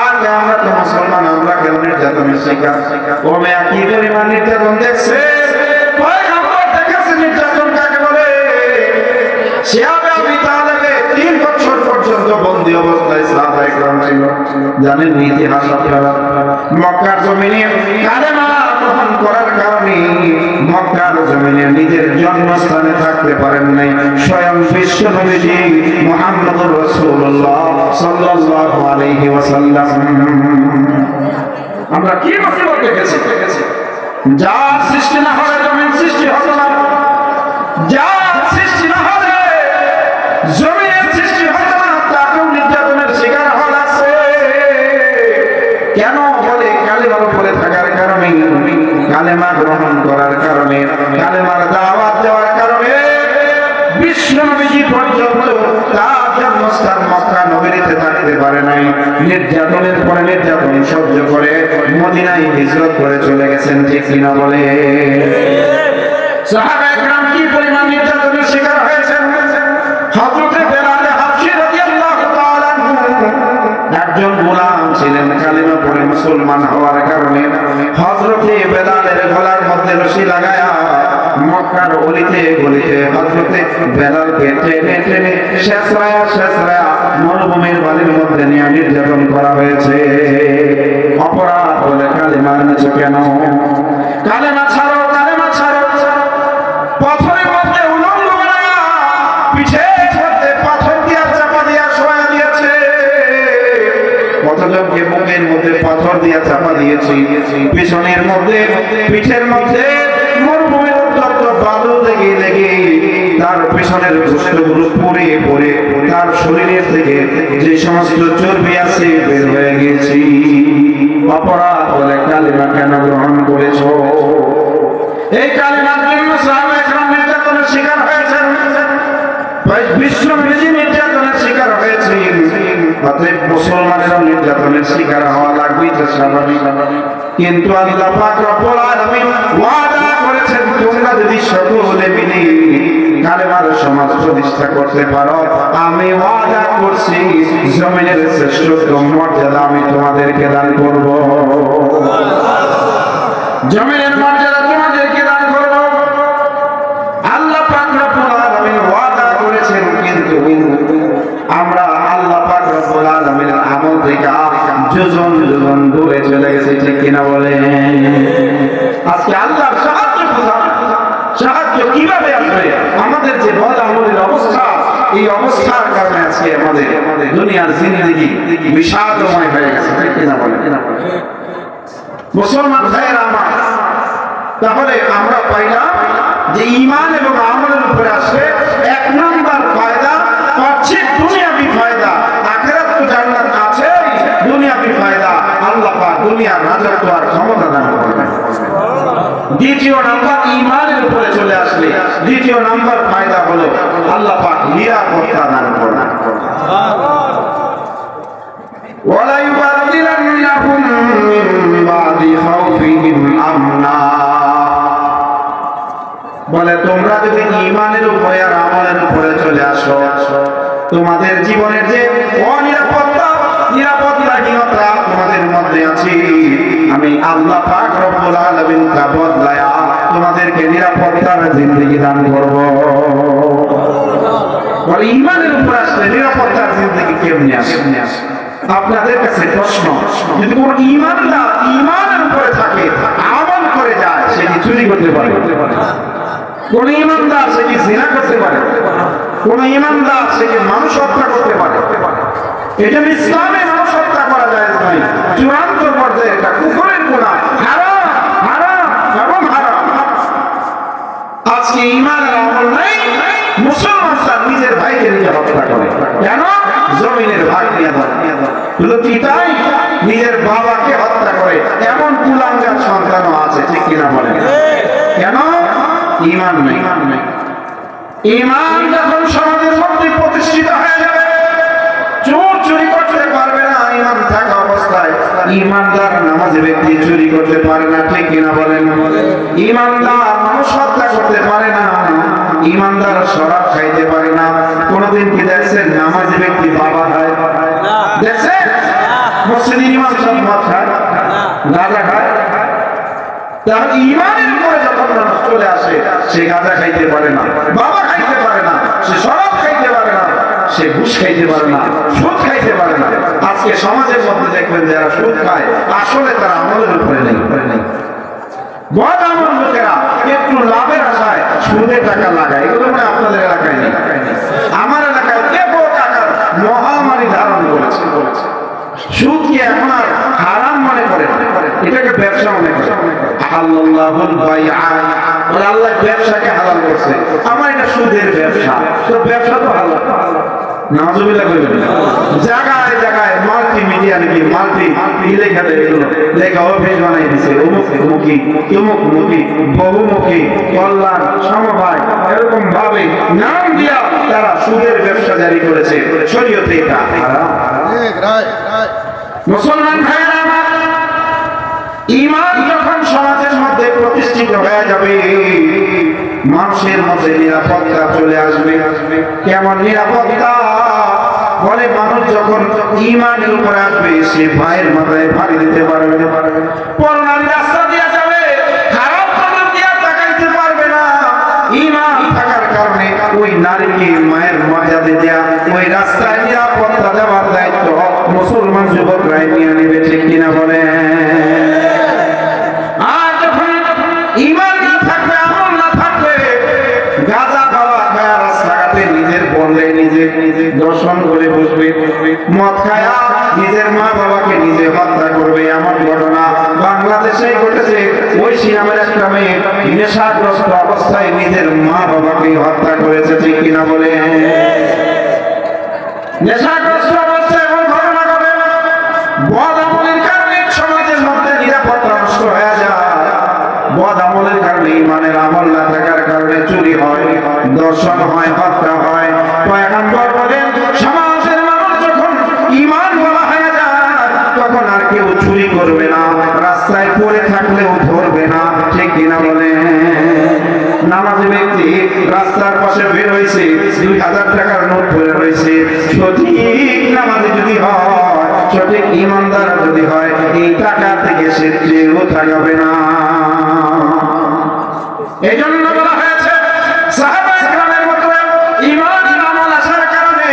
আর আমরা তো মুসলমান, আমরা কেন নির্যাতনের শিকার? কমে কি পরিমাণ নির্যাতন দেখছে, পয়গম্বর দেখেছে নির্যাতন কাকে বলে। শিহাবে আবি তালেবে 3 বছর পর্যন্ত বন্দী অবস্থায় সাহাবায়ে কেরাম ছিল। জানেন ইতিহাস আপনারা? মক্কার জমিনে কালেমা গ্রহণ করার কারণে মক্কার জমিনে নিজের জন্মস্থানে থাকতে পারেন নাই। স্বয়ং বিশ্ব নবীজি মুহাম্মদুর রাসূলুল্লাহ সাল্লাল্লাহু আলাইহি ওয়াসাল্লাম। আমরা কি মুসিবত দেখেছি? যার সৃষ্টি না হলে জমিন সৃষ্টি হতো না, যার সৃষ্টি না হলে জমিনের সৃষ্টি হতো না, তাকেও নির্যাতনের শিকার হওয়া লাগছে। কেন বলে? কালেমার উপরে থাকার কারণে, কালেমা গ্রহণ করার কারণে, কালেমার দাওয়াত দেওয়ার কারণে বিশ্ব নবীজি পর্যন্ত তার জন্মস্থান মক্কা নগরীতে থাকতে পারে নাই। নির্যাতনের পরে নির্যাতন সহ্য করে মদিনায় হিজরত করে চলে গেছেন, ঠিক কিনা বলে? সাহাবায়ে কেরাম কি পরিমাণ নির্যাতনের শিকার হয়েছেন? হযরতে বেলাল হাবশী রাদিয়াল্লাহু তাআলা একজন গোলাম ছিলেন, কালেমা পড়ে মুসলমান হওয়ার কারণে হযরতে বেলালের গলার মধ্যে রশি লাগায়া মক্কার অলিতে গলিতে হযরতে বেলালকে টেনে টেনে শেষরায়া মরুভূমির বালির মধ্যে নিয়ে নির্যাতন করা হয়েছে। অপরাধ বলে কালেমা এনেছো কেন? কালেমা ছাড়ো, কালেমা ছাড়ো। পাথরের মধ্যে উলঙ্গ বানায়া পিঠের মধ্যে পাথর দিয়া চাপা দিয়া শোয়া দিয়েছে। কতজনকে বুকের মধ্যে পাথর দিয়া চাপা দিয়েছি, পিছনের মধ্যে পিঠের মধ্যে মরুভূমির উত্তপ্ত বালু লেগে লেগে তার পিছনের গোশতগুলো পড়ে পড়ে তার শরীরের থেকে যে সমস্ত চর্বি আছে বের হয়ে গেছি। অপরাধ বলে কালেমা কেন গ্রহণ করেছো? এই কালেমার জন্য সাহাবায়ে কেরাম নির্যাতনের শিকার হয়েছেন, বিশ্ব নবীজি নির্যাতনের শিকার হয়েছেন। অতএব মুসলমানেরও নির্যাতনের শিকার হওয়া লাগবে, এটা স্বাভাবিক। কিন্তু আল্লাহ পাক রব্বুল আলামিন ওয়াদা করেছেন, তোমরা যদি সকলে মিলে কালেমার সমাজ প্রতিষ্ঠা করতে পারো, আমি ওয়াদা করছি জমিনের শ্রেষ্ঠত্ব মর্যাদা আমি তোমাদেরকে দান করব। জমিনের মর্যাদা তোমাদেরকে দান করব। আল্লাহ পাক রব্বুল আলামিন ওয়াদা করেছেন, কিন্তু আমরা আল্লাহ পাক রব্বুল আলামিনের আমল থেকে যোজন যোজন দূরে চলে গেছে, ঠিক কিনা বলে? আজকে আল্লাহর সাহায্য কিভাবে আসবে? আমাদের যে বদ আমলের অবস্থা, এই অবস্থার কারণে আজকে আমাদের দুনিয়ার জিন্দেগি বিষাদময় হয়ে গেছে, ঠিক কিনা বলে? মুসলমান ভাইয়েরা আমার, তাহলে আমরা পাইলাম যে ঈমান এবং আমলের উপরে আসলে এক নাম্বার ফায়দা পাচ্ছি দুনিয়াবি ফায়দা। আখিরাত তো জান্নাত আছে, দুনিয়াবি ফায়দা আল্লাহ পাক দুনিয়ার রাজত্ব আর ক্ষমতা দান করবেন। দ্বিতীয় নাম্বার ঈমানের উপরে চলে আসলে দ্বিতীয় নাম্বার ফায়দা হলো আল্লাহ পাক নিরাপত্তা দান করবেন। ওয়ালা ইউবাদদিলান্নাহুম মিন বাদি খাউফিহিম আমনা, বলে তোমরা যদি ঈমানের উপরে আর আমলের উপরে চলে আসো, তোমাদের জীবনের যে নিরাপত্তাহীনতা তোমাদের মধ্যে আছে, আমি আল্লাহ পাক রব্বুল আলামিন তা বদলায়া তোমাদেরকে নিরাপত্তার জিন্দেগি দান করব। বলে ঈমানের উপর আসলে নিরাপত্তার জিন্দেগি কেমনে আসে? আপনাদের কাছে প্রশ্ন, যদি কোন ঈমানদার ঈমানের উপরে থাকে, আমল করে যায়, সে কি চুরি করতে পারে? কোন ঈমানদার সে কি জিনা করতে পারে? কোন ঈমানদার সে কি মানুষ হত্যা করতে পারে? এটা ইসলামে মানুষ হত্যা করা যায় নাই, চূড়ান্ত পর্যায়ে এটা কুফরের গুনাহ, হারাম হারাম এবং হারাম। আজকে ঈমানের আমল নাই, মুসলমানরা নিজের ভাইকে নিজে হত্যা করে, কেন? জমিনের ভাগ নিয়ে ধরে। তাই নিজের বাবাকে হত্যা করে এমন কুলাঙ্গার সন্তানও আছে, ঠিক কিনা বলেন? কেন? ঈমান নেই। ঈমান যখন সমাজের মধ্যে প্রতিষ্ঠিত হয়ে যাবে, চোর চুরি করতে পারবে না ঈমান থাকা অবস্থায়। ঈমানদার নামাজি ব্যক্তি চুরি করতে পারে না, ঠিক কিনা বলেন? ঈমানদার মানুষ হত্যা করতে পারে না, ঈমানদার শরাব খাইতে পারে না। কোনদিন কি দেখছেন নামাজি ব্যক্তি বাবা খায়? দেখছেন? মসজিদে ইমাম সাহেব মদ খায়, গাঁজা খায়। তার ঈমানের উপরে যখন মানুষ চলে আসে, সে গাঁজা খাইতে পারে না, বাবা খাইতে পারে না, সে শরাব খাইতে পারে না, সে ঘুষ খাইতে পারে না, সুদ খাইতে পারে না। আজকে সমাজের মধ্যে দেখবেন যারা সুদ খায়, আসলে তারা আমলের উপরে নেই। বদ আমল লোকেরা একটু লাভের আশায় সুদে টাকা লাগায়, এগুলো মানে আপনাদের এলাকায় নেই। আমার এলাকায় কেবল টাকার মহামারী ধারণ করেছে। সুদকে এখন আর হারাম মনে করে, এটাকে ব্যবসা মনে করে। আল্লাহুল বাইআ, আল্লাহ ব্যবসাকে হালাল করছে। আমার এটা সুদের ব্যবসা, তো ব্যবসা তো হালাল। নাউজুবিল্লাহ কইবেন। জায়গায় জায়গায় মাল্টিমিডিয়া নাকি মাল্টি লেখা দেয়, এগুলো লেখা অফিস বানাই দিছে, অমুকমুখী তমুকমুখী বহুমুখী কল্যাণ সমবায়, এরকম ভাবে নাম দিয়া তারা সুদের ব্যবসা জারি করেছে। শরীয়তে এটা হারাম। মুসলমান ভাইরা আমার, ঈমান যখন সমাজের মধ্যে প্রতিষ্ঠিত হয়ে যাবে, মানুষের মধ্যে নিরাপত্তা চলে আসবে। কেমন নিরাপত্তা? বলে মানুষ যখন ঈমানের উপরে আসবে, সে ভাইয়ের মাথায় ভারী দিতে পারবে, পরনারী রাস্তা দিয়ে যাবে, খারাপ খবর দিয়ে তাকাইতে পারবে না। ঈমান থাকার কারণে ওই নারীকে মায়ের মর্যাদা দেয়া, ওই রাস্তায় নিরাপত্তা দেওয়ার দায়িত্ব মুসলমান যুবকরাই নিয়ে নেবে, ঠিক কিনা বলে? আর যখন ঈমান না থাকবে, আমল না থাকবে, গাঁজা খাওয়া খায়া রাস্তাঘাটে নিজের বললে নিজে দর্শন করে বসবে, মদ খায়া নিজের মা বাবাকে নিজে হত্যা করবে। এমন ঘটনা বাংলাদেশে ঘটেছে। ওই সিনেমার একটা মেয়ে নেশাগ্রস্ত অবস্থায় নিজের মা বাবাকে হত্যা করেছে, ঠিক কিনা বলে? নেশাগ্রস্ত অবস্থায় এমন ঘটনা ঘটে। বদ আমলের কারণে সমাজের মধ্যে নিরাপত্তা নষ্ট হয়ে যায়। বদ আমলের কারণে, ঈমানের আমল না থাকার কারণে চুরি হয়, দর্শন হয়, হত্যা হয়। পয়গম্বর বলেন, সমাজের মানুষ যখন ঈমান বলা হয়ে যায়, তখন আর কেউ চুরি করবে না, রাস্তায় পড়ে থাকলেও ধরবে না, ঠিক কিনা বলে? নামাজি ব্যক্তি রাস্তার পাশে বের হয়েছে, 2000 টাকার নোট পড়ে রয়েছে, সঠিক নামাজি যদি হয়, সঠিক ঈমানদার যদি হয়, এই টাকা থেকে সে চেয়েও থাকবে না। এই জন্য বলা হয়েছে, সাহাবায়ে কেরামের মতো ঈমানের আমল আসার কারণে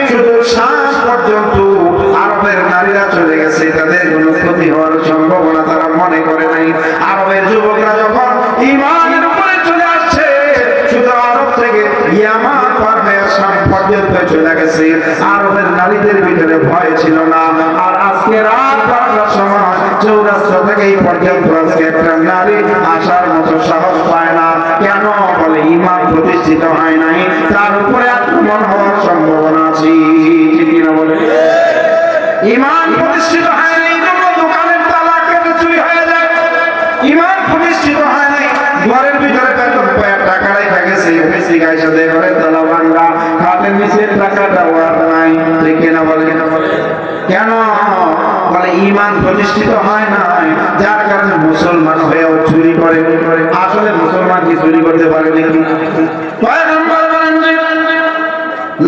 শুধু শাম পর্যন্ত আরবের নারীরা চলে গেছে, চলে গেছে। আরবের নারীদের ভিতরে ভয় ছিল না। আর আজকে রাত 12টার সময় চৌরাস্তা থেকে এই পর্যন্ত আজকে একটা নারী আসার মতো সাহস পায় না। কেন? বলে ঈমান প্রতিষ্ঠিত হয় নাই, তার উপরে আক্রমণ হওয়ার সম্ভাবনা আছে। ঠিক কিনা বলে? ঈমান প্রতিষ্ঠিত হয় নাই, দোকানের তালা কেটে চুরি হয়ে যায়। ঈমান প্রতিষ্ঠিত হয় নাই, ঘরের ভিতরে টাকা রেখে গেছে, বেশি গাইছে ঘরের তালা ভাঙ্গা, খাটের নিচে টাকাটা আর নাই। ঠিক কিনা বলে? কেন? বলে ঈমান প্রতিষ্ঠিত হয় নাই, যার কারণে মুসলমান হয়েও চুরি করে। আসলে মুসলমান কি চুরি করতে পারে নাকি? পয়গম্বর বলেন যে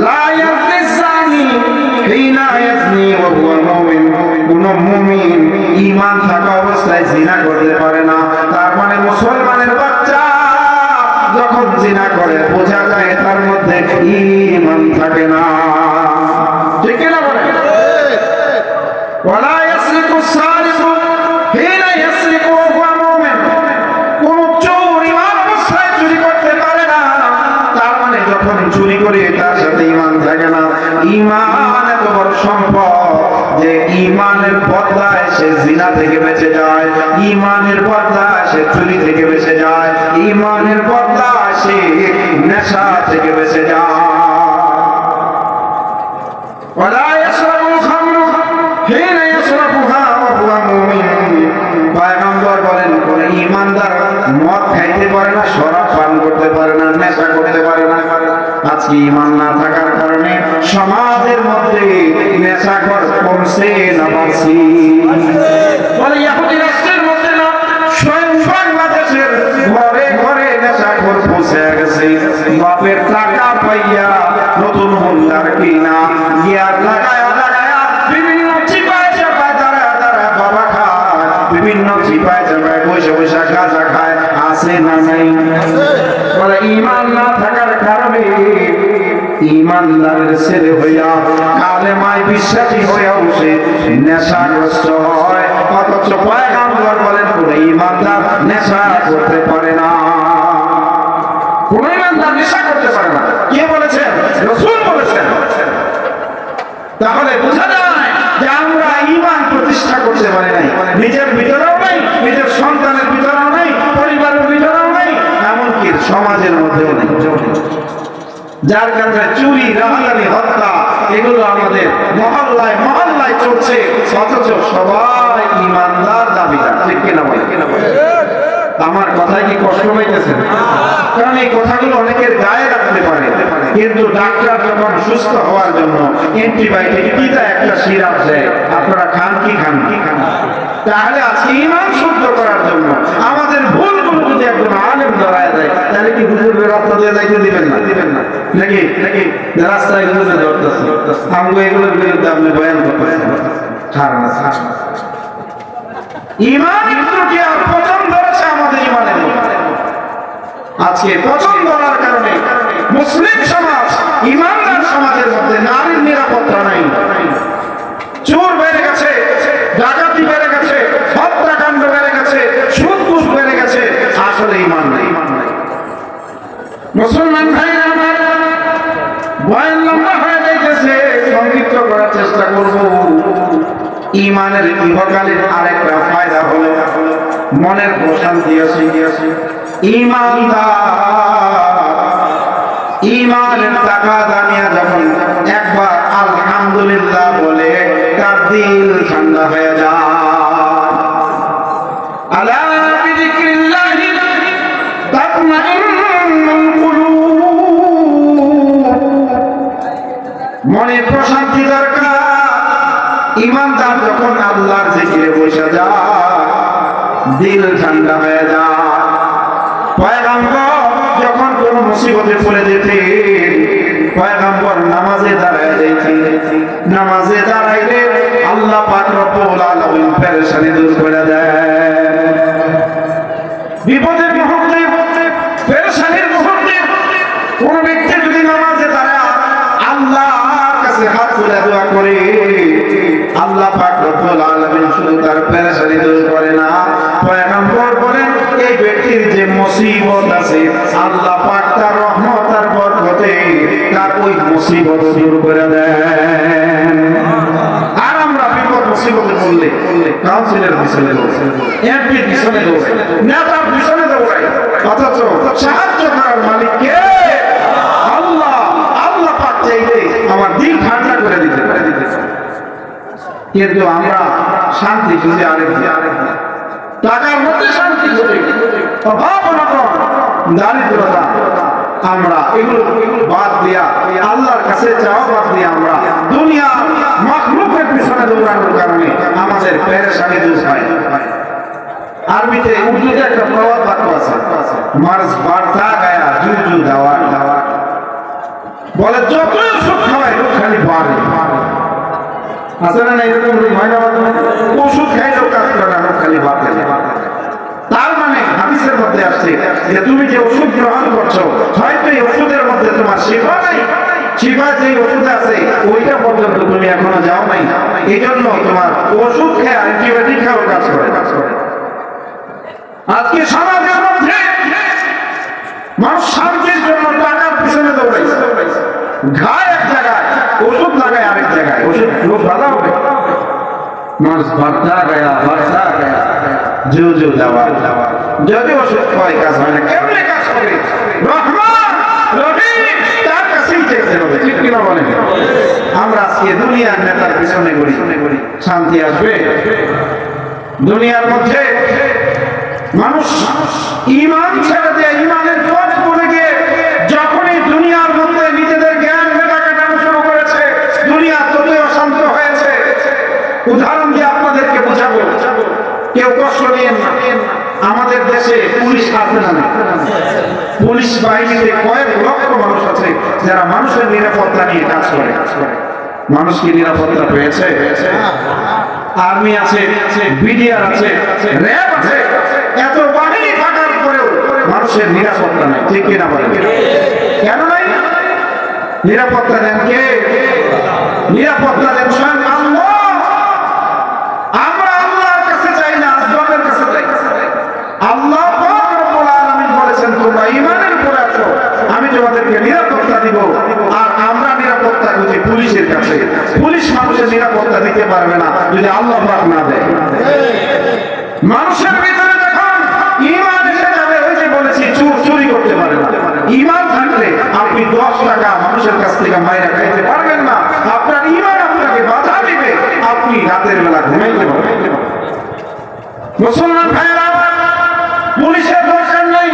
লা ইয়াজনি যানি হিনা ইয়াজনি ওয়া হুয়া মুমিন। কোন মুমিন ঈমান থাকা অবস্থায় জিনা করতে পারে না। তার মানে মুসলমানের বাচ্চা যখন জিনা করে বোঝা যায় তার মধ্যে ঈমান থাকে না। ঠিক না বলে? ওয়ালা ইয়াসরিকু সারিকু হিনা ইয়াসরিকু ওয়া হুয়া মুমিন। কোন চোর ঈমান অবস্থায় চুরি করতে পারে না। তার মানে যখন চুরি করে তার সাথে ঈমান থাকে না। ঈমান এত বড় সম্পদ যে ঈমানের বদলায় সে জিনা থেকে বেঁচে যায়, ঈমানের বদলায় সে চুরি থেকে বেঁচে যায়, ঈমানের বদলায় সে নেশা থেকে বেঁচে যায়। ওয়ালা ইয়াশরাবুল খামরু হিনা ইয়াশরাবুহা ওয়া হুয়া মুমিন। পয়গম্বর বলেন কোন ঈমানদার মদ খাইতে পারে না, শরাব পান করতে পারে না, নেশা করতে পারে না। আজকে ঈমান না থাকার কারণে সমাজের মধ্যে নেশাখোর কমছে না বাড়ছে? বলে ইহুদি রাষ্ট্রের মধ্যে না, স্বয়ং বাংলাদেশের ঘরে ঘরে নেশাখোর পৌঁছে গেছে। বাপের টাকা পাইয়া নতুন হুন্ডার কিনা গিয়ার লাগায়া লাগায়া বিভিন্ন চিপায় চাপায় দাঁড়ায় দাঁড়ায় বাবা খায়, বিভিন্ন চিপায় চাপায় বসে বসে গাঁজা খায়। আছে না নাই? বলে ঈমান না থাকার কারণে ঈমানদারের ছেলে হইয়া কালেমায় বিশ্বাসী হইয়াও সে নেশাগ্রস্ত হয়। অথচ পয়গম্বর বলেন কোন ঈমানদার নেশা করতে পারে না। কোন ঈমানদার নেশা করতে পারে না। কে বলেছেন? রাসূল বলেছেন। তাহলে বোঝা যায় যে আমরা ঈমান প্রতিষ্ঠা করতে পারি নাই। নিজের ভিতরেও নাই, নিজের সন্তানের ভিতরেও নাই, পরিবারের ভিতরেও নাই, এমনকি সমাজের মধ্যেও নাই। যার কারণে চুরি, রাহাজানি, হত্যা এগুলো আমাদের মহল্লায় মহল্লায় চলছে। অথচ সবাই ঈমানদার দাবিদার। ঠিক কিনা বলে? আমার কথায় কি কষ্ট পাইতেছেন? কারণ এই কথাগুলো অনেকের গায়ে রাখতে পারে, কিন্তু ডাক্তার যখন সুস্থ হওয়ার জন্য অ্যান্টিবায়োটিক দিতে একটা সিরাপ দেয়, আপনারা খান কি খান? তাহলে আজকে ঈমান শুদ্ধ করার জন্য আমাদের ভুলগুলো যদি একজন আলেম ধরায় দেয়, তাহলে কি হুজুরের রাস্তা দিয়ে যাইতে দিবেন না? দিবেন না নাকি? নাকি রাস্তায় হুজুরে ধরতেছে, আমগো এগুলোর বিরুদ্ধে আপনি বয়ান করতেছেন। ছাড় না, ছাড় না। ঈমান ত্রুটি আর পচন ধরেছে আমাদের ঈমানের মধ্যে। আজকে পচন ধরার কারণে মুসলিম সমাজ, ঈমানদার সমাজের মধ্যে নারীর নিরাপত্তা নাই। চোর বেড়ে গেছে, ডাকাতি বেড়ে গেছে, হত্যাকাণ্ড বেড়ে গেছে, সুদ-ঘুষ বেড়ে গেছে। আসলে ঈমান নাই। মুসলমান ভাইরা আমার, বয়ান লম্বা হয়ে যাইতেছে, সংক্ষিপ্ত করার চেষ্টা করব। ঈমানের ইহকালের আরেকটা ফায়দা হলো মনের প্রশান্তি আছে। ঈমানের টাকা দানিয়া যখন একবার আলহামদুলিল্লাহ বলে তার দিল ঠান্ডা হয়ে যায়। আলা বিযিকরিল্লাহি তাতমাইন্নুল কুলুব। মনে প্রশান্তি দরকার। ঈমানদার যখন আল্লাহর জিকিরে বসে যায়, দিল ঠান্ডা হয়ে যায়। পয়গম্বর যখন কোন মুসিবতে পড়ে যেতেন, পয়গম্বর নামাজে দাঁড়ায় যেতেন। নামাজে দাঁড়াইলে আল্লাহ পাক রব্বুল আলামিন পেরেশানি দূর করে দেন। বিপদের মুহূর্তে, পেরেশানির মুহূর্তে কোন ব্যক্তি যদি নামাজে দাঁড়ায় আল্লাহর কাছে হাত তুলে দোয়া করে, আল্লাহ পাক রব্বুল আলামিন শুধু তার পেরেশানি দূর করে না, পয়গম্বর বলেন এই ব্যক্তির যে মুসিবত আছে আল্লাহ পাক তার রহমত আর বরকতে তার ওই মুসিবত দূর করে দেন। আর আমরা বিপদ মুসিবতে পড়লে কাউন্সিলের পিছনে দৌড়াই, এমপির পিছনে দৌড়াই, নেতার পিছনে দৌড়াই, অথচ সাহায্য করার মালিক কে? আল্লাহ। আল্লাহ পাক চাইলে আমার দিল ঠান্ডা করে দিতে পারে, কিন্তু আমরা শান্তি খুঁজে আরেক টাকার মধ্যে শান্তি খুঁজে, অভাব অনটন, দারিদ্রতা, আমরা এগুলো বাদ দিয়া আল্লাহর কাছে চাওয়া বাদ দিয়ে আমরা দুনিয়া মাখলুকের পিছনে দৌড়ানোর কারণে আমাদের পেরেশানি দূর হয়। আরবিতে উর্দুতে একটা প্রবাদ বাক্য আছে, মার্জ বাড়তা গায়া জুজু দাওয়া, বলে যতই ওষুধ খাওয়ায় লোক খালি বাড়ে। আসলে না এরকম হয় না, ওষুধ খাই লোক কাজ করে না, খালি বাড়তে। তার মানে হাদিসের মধ্যে আসছে যে তুমি যে ওষুধ গ্রহণ করছো, হয়তো এই ওষুধের মধ্যে তোমার শিফা নাই, শিফা যে ওষুধ আছে ওইটা পর্যন্ত তুমি এখনো যাও নাই, এই জন্য তোমার ওষুধ খেয়ে অ্যান্টিবায়োটিক খাওয়ার কাজ করে। আজকে সমাজের মধ্যে মানুষ শান্তির জন্য টাকার পিছনে দৌড়াইছে, ঘায় এক জায়গায়, ওষুধ লাগায় আরেক জায়গায়, ওষুধ লোক ভালো হবে। মানুষ বাড়তা গায়া জু জু দাওয়া, যদি ওষুধ খাওয়াই কাজ হয় না, কেমনে কাজ হবে? রহমান রহিম তার কাছেই যেতে হবে, ঠিক কিনা বলেন? আমরা আজকে দুনিয়ার নেতার পিছনে ঘুরি, শান্তি আসবে? দুনিয়ার মধ্যে মানুষ ঈমান ছেড়ে দিয়ে ইমানের পথ ভুলে গিয়ে যখনই দুনিয়ার মধ্যে নিজেদের জ্ঞান মেধা কাটানো শুরু করেছে, দুনিয়া ততই অশান্ত হয়েছে। উদাহরণ দিয়ে আপনাদেরকে বোঝাবো, কেউ কষ্ট নিয়েন না। আমাদের দেশে পুলিশ আছে না? পুলিশ বাহিনীতে কয়েক লক্ষ মানুষ আছে যারা মানুষের নিরাপত্তা নিয়ে কাজ করে। মানুষ কি নিরাপত্তা পেয়েছে? আর্মি আছে, বিডিআর আছে, র্যাব আছে, এত বাহিনী থাকার পরেও মানুষের নিরাপত্তা নেই, ঠিক কিনা বলেন? কেন নাই? নিরাপত্তা দেন কে? নিরাপত্তা দেন স্বয়ং আল্লাহ। আমরা আল্লাহর কাছে চাই না, আসবাবের কাছে চাই। আল্লাহ পাক রব্বুল আলামিন বলেছেন তোমরা ঈমানের উপরে আছো, আমি তোমাদেরকে নিরাপত্তা দিব। আর আমরা নিরাপত্তা খুঁজি পুলিশের কাছে। পুলিশ মানুষের নিরাপত্তা দিতে পারবে না যদি আল্লাহ পাক না দেয়। মানুষের ভিতরে যখন ঈমান এসে যাবে, ওই যে বলেছি চোর চুরি করতে পারে না। ঈমান থাকলে আপনি 10 টাকা মানুষের কাছ থেকে মাইরা খাইতে পারবেন না। আপনার ঈমান আপনাকে বাধা দিবে, আপনি রাতের বেলা ঘুমাইতে পারবেন। মুসলমান ভাইয়েরা, পুলিশের দরকার নেই,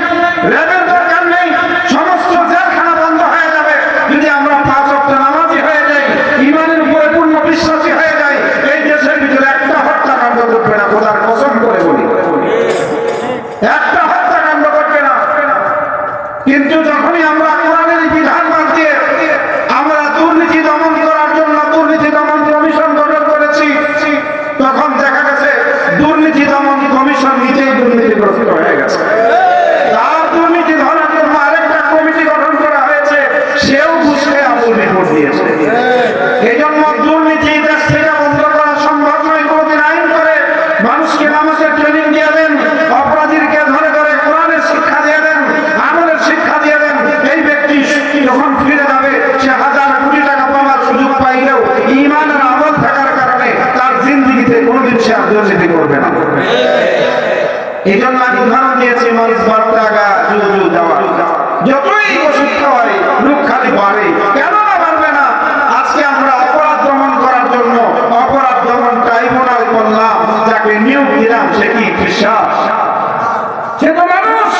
র্যাবের দরকার নেই, সমস্ত জেলখানা বন্ধ হয়ে যাবে যদি আমরা 5 ওয়াক্ত নামাজি হয়ে যাই, ঈমানের উপরে পূর্ণ বিশ্বাসী হয়ে যাই। এই দেশের ভিতরে একটা হত্যাকাণ্ড ঘটবে না, খোদার কসম করে বলি, একটা হত্যাকাণ্ড ঘটবে না। কিন্তু যখনই আমরা কোরআনের বিধান বাদ দিয়ে আমরা দুর্নীতি দমন করার জন্য দুর্নীতি দমন কমিশন গঠন করেছি, তখন দেখা গেছে দুর্নীতি দমন কমিশন নিজেই দুর্নীতিগ্রস্ত হয়ে গেছে। তার দুর্নীতি ধরার জন্য আরেকটা কমিটি গঠন করা হয়েছে, সেও ঘুষে আমল রিপোর্ট দিয়েছে। এই জন্য দুর্নীতি দেশ থেকে বন্ধ করা সম্ভব নয়। কোনদিন আইন করে মানুষকে নামাজের ট্রেনিং দিয়ে দেন, অপরাধীকে ধরে ধরে কোরআনের শিক্ষা দিয়ে দেন, আমলের শিক্ষা দিয়ে দেন। এই ব্যক্তি যখন ফিরে যাবে, সে হাজার কোটি টাকা পাওয়ার সুযোগ পাইলেও ঈমান আর আমল থাকার কারণে তার জিন্দেগিতে কোনোদিন সে আর দুর্নীতি করবে না। এই জন্য আমি উদাহরণ দিয়েছি, মানুষ বার্তাগা জুজু দেওয়া, যতই ওষুধ খাওয়াই লোক খালি বাড়ে। কেন না বাড়বে না? আজকে আমরা অপরাধ দমন করার জন্য অপরাধ দমন ট্রাইব্যুনাল করলাম, যাকে নিয়োগ দিলাম সে কি বিশ্বাস? সে তো মানুষ,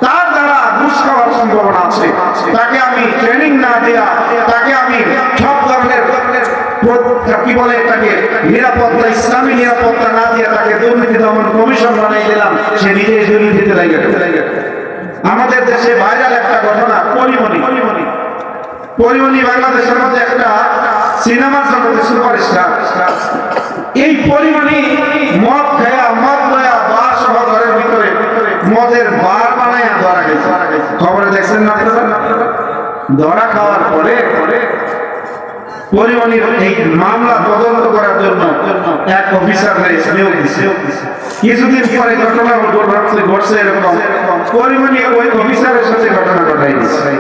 তার দ্বারা ঘুষ খাওয়ার সম্ভাবনা আছে। তাকে আমি ট্রেনিং না দেয়া, তাকে আমি সব ধরনের কি বলে এটাকে নিরাপত্তা, ইসলামী নিরাপত্তা না দিয়ে তাকে দুর্নীতি দমন কমিশন বানাই দিলাম, সে নিজেই দুর্নীতিতে লাগে। আমাদের দেশে ভাইরাল একটা ঘটনা, পরিমণি বাংলাদেশের মধ্যে একটা সিনেমার জগতে সুপারস্টার। এই পরিমণি মদ খায়া, মদ লয়া বার সহ ঘরের ভিতরে মদের বার বানায় ধরা গেছে। খবরে দেখছেন না আপনারা? ধরা খাওয়ার পরে পরিমণির এই মামলা তদন্ত করার জন্য এক অফিসার নিয়োগ দিছে। কিছুদিন পরে ঘটনা ঘটছে এরকম, পরিমণি ওই অফিসারের সাথে ঘটনা ঘটাই দিচ্ছে।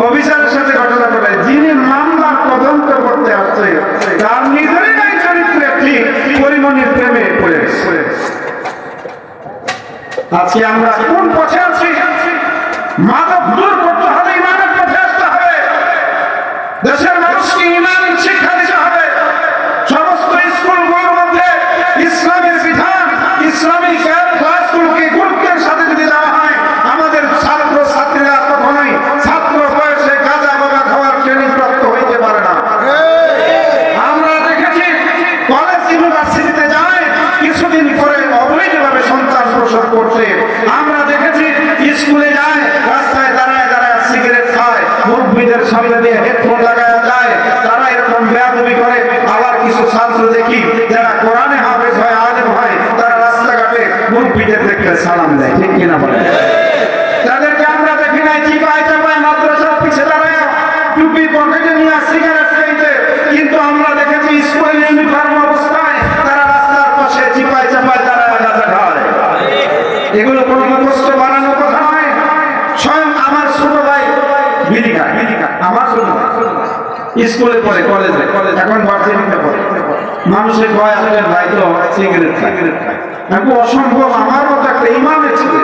অফিসারের সাথে ঘটনা ঘটে, যিনি মামলার তদন্ত করতে আসছে তার নিজেরই নাই চরিত্রে ঠিক পরিমণির প্রেমে পড়ে গেছে। আজকে আমরা কোন পথে আছি? মাদক দূর করতে হবে, ইমানের পথে আসতে হবে, দেশের মানুষকে ইমানের শিক্ষা দিতে হবে। সমস্ত স্কুলগুলোর মধ্যে ইসলামের বিধান, ইসলামী ক্লাসগুলোকে গুরুত্বের সাথে যদি দেওয়া হয়, আমাদের ছাত্র ছাত্রীরা কখনোই ছাত্র বয়সে গাঁজা বাবা খাওয়ার ট্রেনিং প্রাপ্ত হইতে পারে না। আমরা দেখেছি কলেজ ইউনিভার্সিটিতে যায়, কিছুদিন পরে অবৈধভাবে সন্তান প্রসব করছে। আমরা দেখেছি স্কুলে যায়, রাস্তায় দাঁড়ায় দাঁড়ায় সিগারেট খায়, মুরব্বীদের সামনে দিয়ে হেডফোন লাগায় যায়, তারা এরকম বেয়াদবি করে। আবার কিছু ছাত্র দেখি যারা কোরআনে হাফেজ হয়, আলেম হয়, তারা রাস্তাঘাটে মুরব্বীদের দেখলে সালাম দেয়, ঠিক কিনা বলে? তাদেরকে আমরা দেখি নাই চিপায় চাপায় মাদ্রাসার পিছে দাঁড়ায় টুপি পকেটে নিয়ে সিগারেট খাইতে, কিন্তু আমরা দেখেছি স্কুল ইউনিফর্ম অবস্থায় তারা রাস্তার পাশে চিপায় চাপায় দাঁড়ায় গাঁজা খায়। এগুলো কোনো মুখস্থ বানানো কথা নয়। স্বয়ং আমার ছোট ভাই বিড়ি খায়, আমার ছোট স্কুলে পড়ে, কলেজে, এখন ভার্সিটিতে পড়ে। মানুষের ভয় আপনার ভাই তো সিগারেট খায়। আমি অসম্ভব, আমার মতো একটা ইমামের ছেলে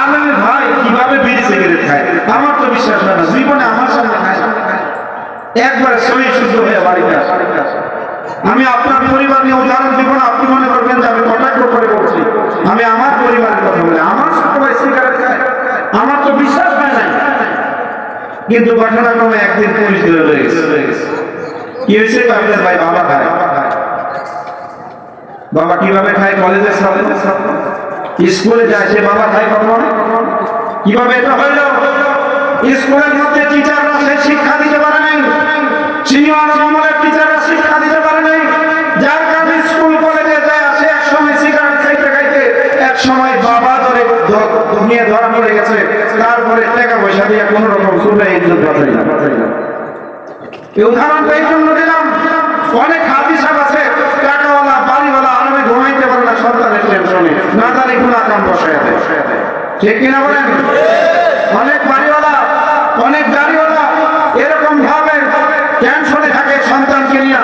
আলমের ভাই কিভাবে বিড়ি সিগারেট খায়, আমার তো বিশ্বাস হয় না। জীবনে আমার সামনে খায় একবার শরীর শুদ্ধ হয়ে বাড়িতে আসে। আমি আপনার পরিবার নিয়ে উদাহরণ দিব না, আপনি মনে করবেন যে আমি কটাক্ষ করে বলছি। আমি আমার পরিবারের কথা বলি, আমার ছোট ভাই সিগারেট খায়, আমার তো বিশ্বাস হয় না। কিন্তু ঘটনাক্রমে একদিন পুলিশ ধরে হয়ে গেছে। কি হয়েছে? আপনার ভাই বাবা খায়। বাবা কিভাবে খায়? কলেজের সামনে স্কুলে যায়, সে বাবা খায় কখন? কিভাবে এটা হইল? স্কুলের মধ্যে টিচাররা সে শিক্ষা দিতে পারে নাই, সিনিয়র আমলের টিচাররা শিক্ষা দিতে পারে নাই, যার কারণে স্কুল কলেজে যায় আসে এক সময় সিগারেট খাইতে খাইতে এক সময় বাবা ধরে নিয়ে ধরা পড়ে গেছে। তারপরে টাকা পয়সা দিয়ে কোন রকম সুরে ইজ্জত বাঁচাই না। এই উদাহরণটা এই জন্য দিলাম, অনেক হাদিস আছে টাকাওয়ালা বাড়িওয়ালা আরামে ঘুমাইতে পারে না সন্তানের টেনশনে, না জানি কোন কাম বসায় দেয়, ঠিক কিনা বলেন? অনেক বাড়িওয়ালা, অনেক গাড়িওয়ালা এরকম ভাবে টেনশনে থাকে সন্তানকে নিয়ে।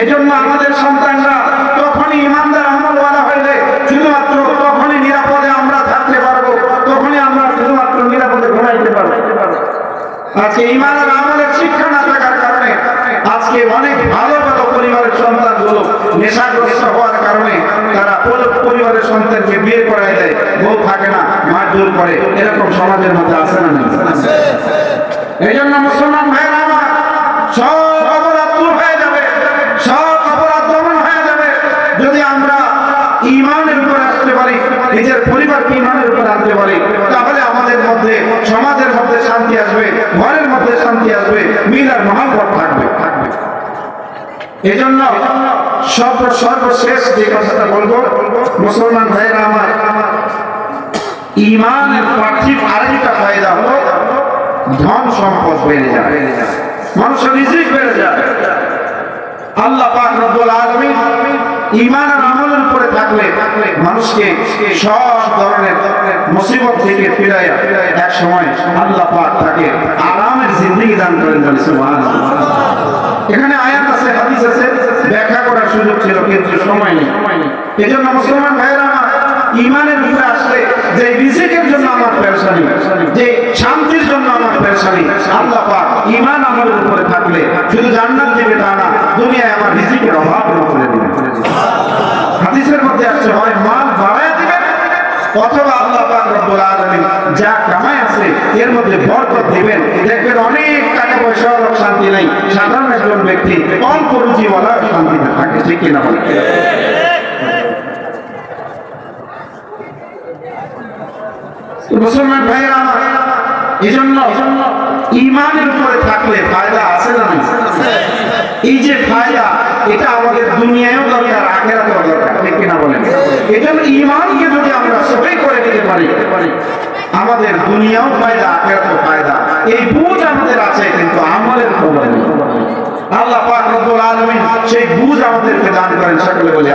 এজন্য আমাদের সন্তানরা তখনই ইমানদার আমলওয়ালা হইলে শুধুমাত্র তখনই নিরাপদে আমরা থাকতে পারবো, তখনই আমরা শুধুমাত্র নিরাপদে ঘুমাইতে পারবো। আজকে ইমান আর আমলের শিক্ষা না থাকার কারণে আজকে অনেক ভালো ভালো পরিবারের সন্তানগুলো নেশাগ্রস্ত হওয়ার কারণে তারা পরিবারের সন্তানকে বিয়ে করায় দেয়, বউ থাকে না, মারধর করে। এরকম সমাজের মধ্যে আছে না? এই জন্য মুসলমান ভাইয়েরা আমার, সব অপরাধ দূর হয়ে যাবে, সব অপরাধ দমন হয়ে যাবে যদি আমরা ইমানের উপর আসতে পারি, নিজের পরিবারকে ইমানের উপর আনতে পারি। তাহলে আমাদের মধ্যে, সমাজের মধ্যে শান্তি আসবে, ঘরের মধ্যে শান্তি আসবে, মিল আর মহব্বত থাকবে। এজন্য সর্বশেষ যে কথাটা বলবো, মুসলমান ভাইয়েরা আমার, ইমানের পার্থিব আরেকটা ফায়দা হলো ধন সম্পদ বেড়ে যাবে, মানুষের রিজিক বেড়ে যাবে। আল্লাহ পাক রব্বুল আলামিন ঈমান আর আমলের উপরে থাকলে মানুষকে সব ধরনের মুসিবত থেকে ফিরাইয়া এক সময় আল্লাহ পাক তাকে আরামের জিন্দেগি দান করেন। সুবহানাল্লাহ। এখানে আয়াত আছে, হাদিস আছে, ব্যাখ্যা করার সুযোগ ছিল কিন্তু সময় নেই। এজন্য মুসলমান ভাইয়েরা আমার, ঈমানের উপরে আসলে যে রিজিকের জন্য আমার পেরেশানি, যে শান্তির জন্য আমার পেরেশানি, আল্লাহ পাক ঈমান আমলের উপরে থাকলে শুধু জান্নাত দিবে তা না, দুনিয়ায় আমার রিজিকের অভাব দূর করে দিবে। হাদিসের মধ্যে আছে, হয় মাল বাড়ায় দিবেন অথবা আল্লাহ পাক রব্বুল আলামিন যা কামাই আছে এর মধ্যে বরকত দিবেন। দেখবেন অনেক টাকা পয়সার শান্তি নাই, সাধারণ একজন ব্যক্তি অল্প রুজিওয়ালা শান্তিতে থাকে, ঠিক কিনা বলেন? মুসলমান ভাইয়েরা আমার, এজন্য ঈমানের উপরে থাকলে ফায়দা আছে না? এই যে ফায়দা, এটা আমাদের দুনিয়ায়ও দরকার, আখিরাতেও দরকার, ঠিক কিনা বলেন? এজন্য ঈমানকে যদি আমরা সহি করে দিতে পারি, আমাদের দুনিয়াও ফায়দা, আখিরাতেও ফায়দা। এই বুঝ আমাদের আছে, কিন্তু আমলের খবর নেই। আল্লাহ পাক রব্বুল আলামিন সেই বুঝ আমাদেরকে দান করেন। সকলে বলি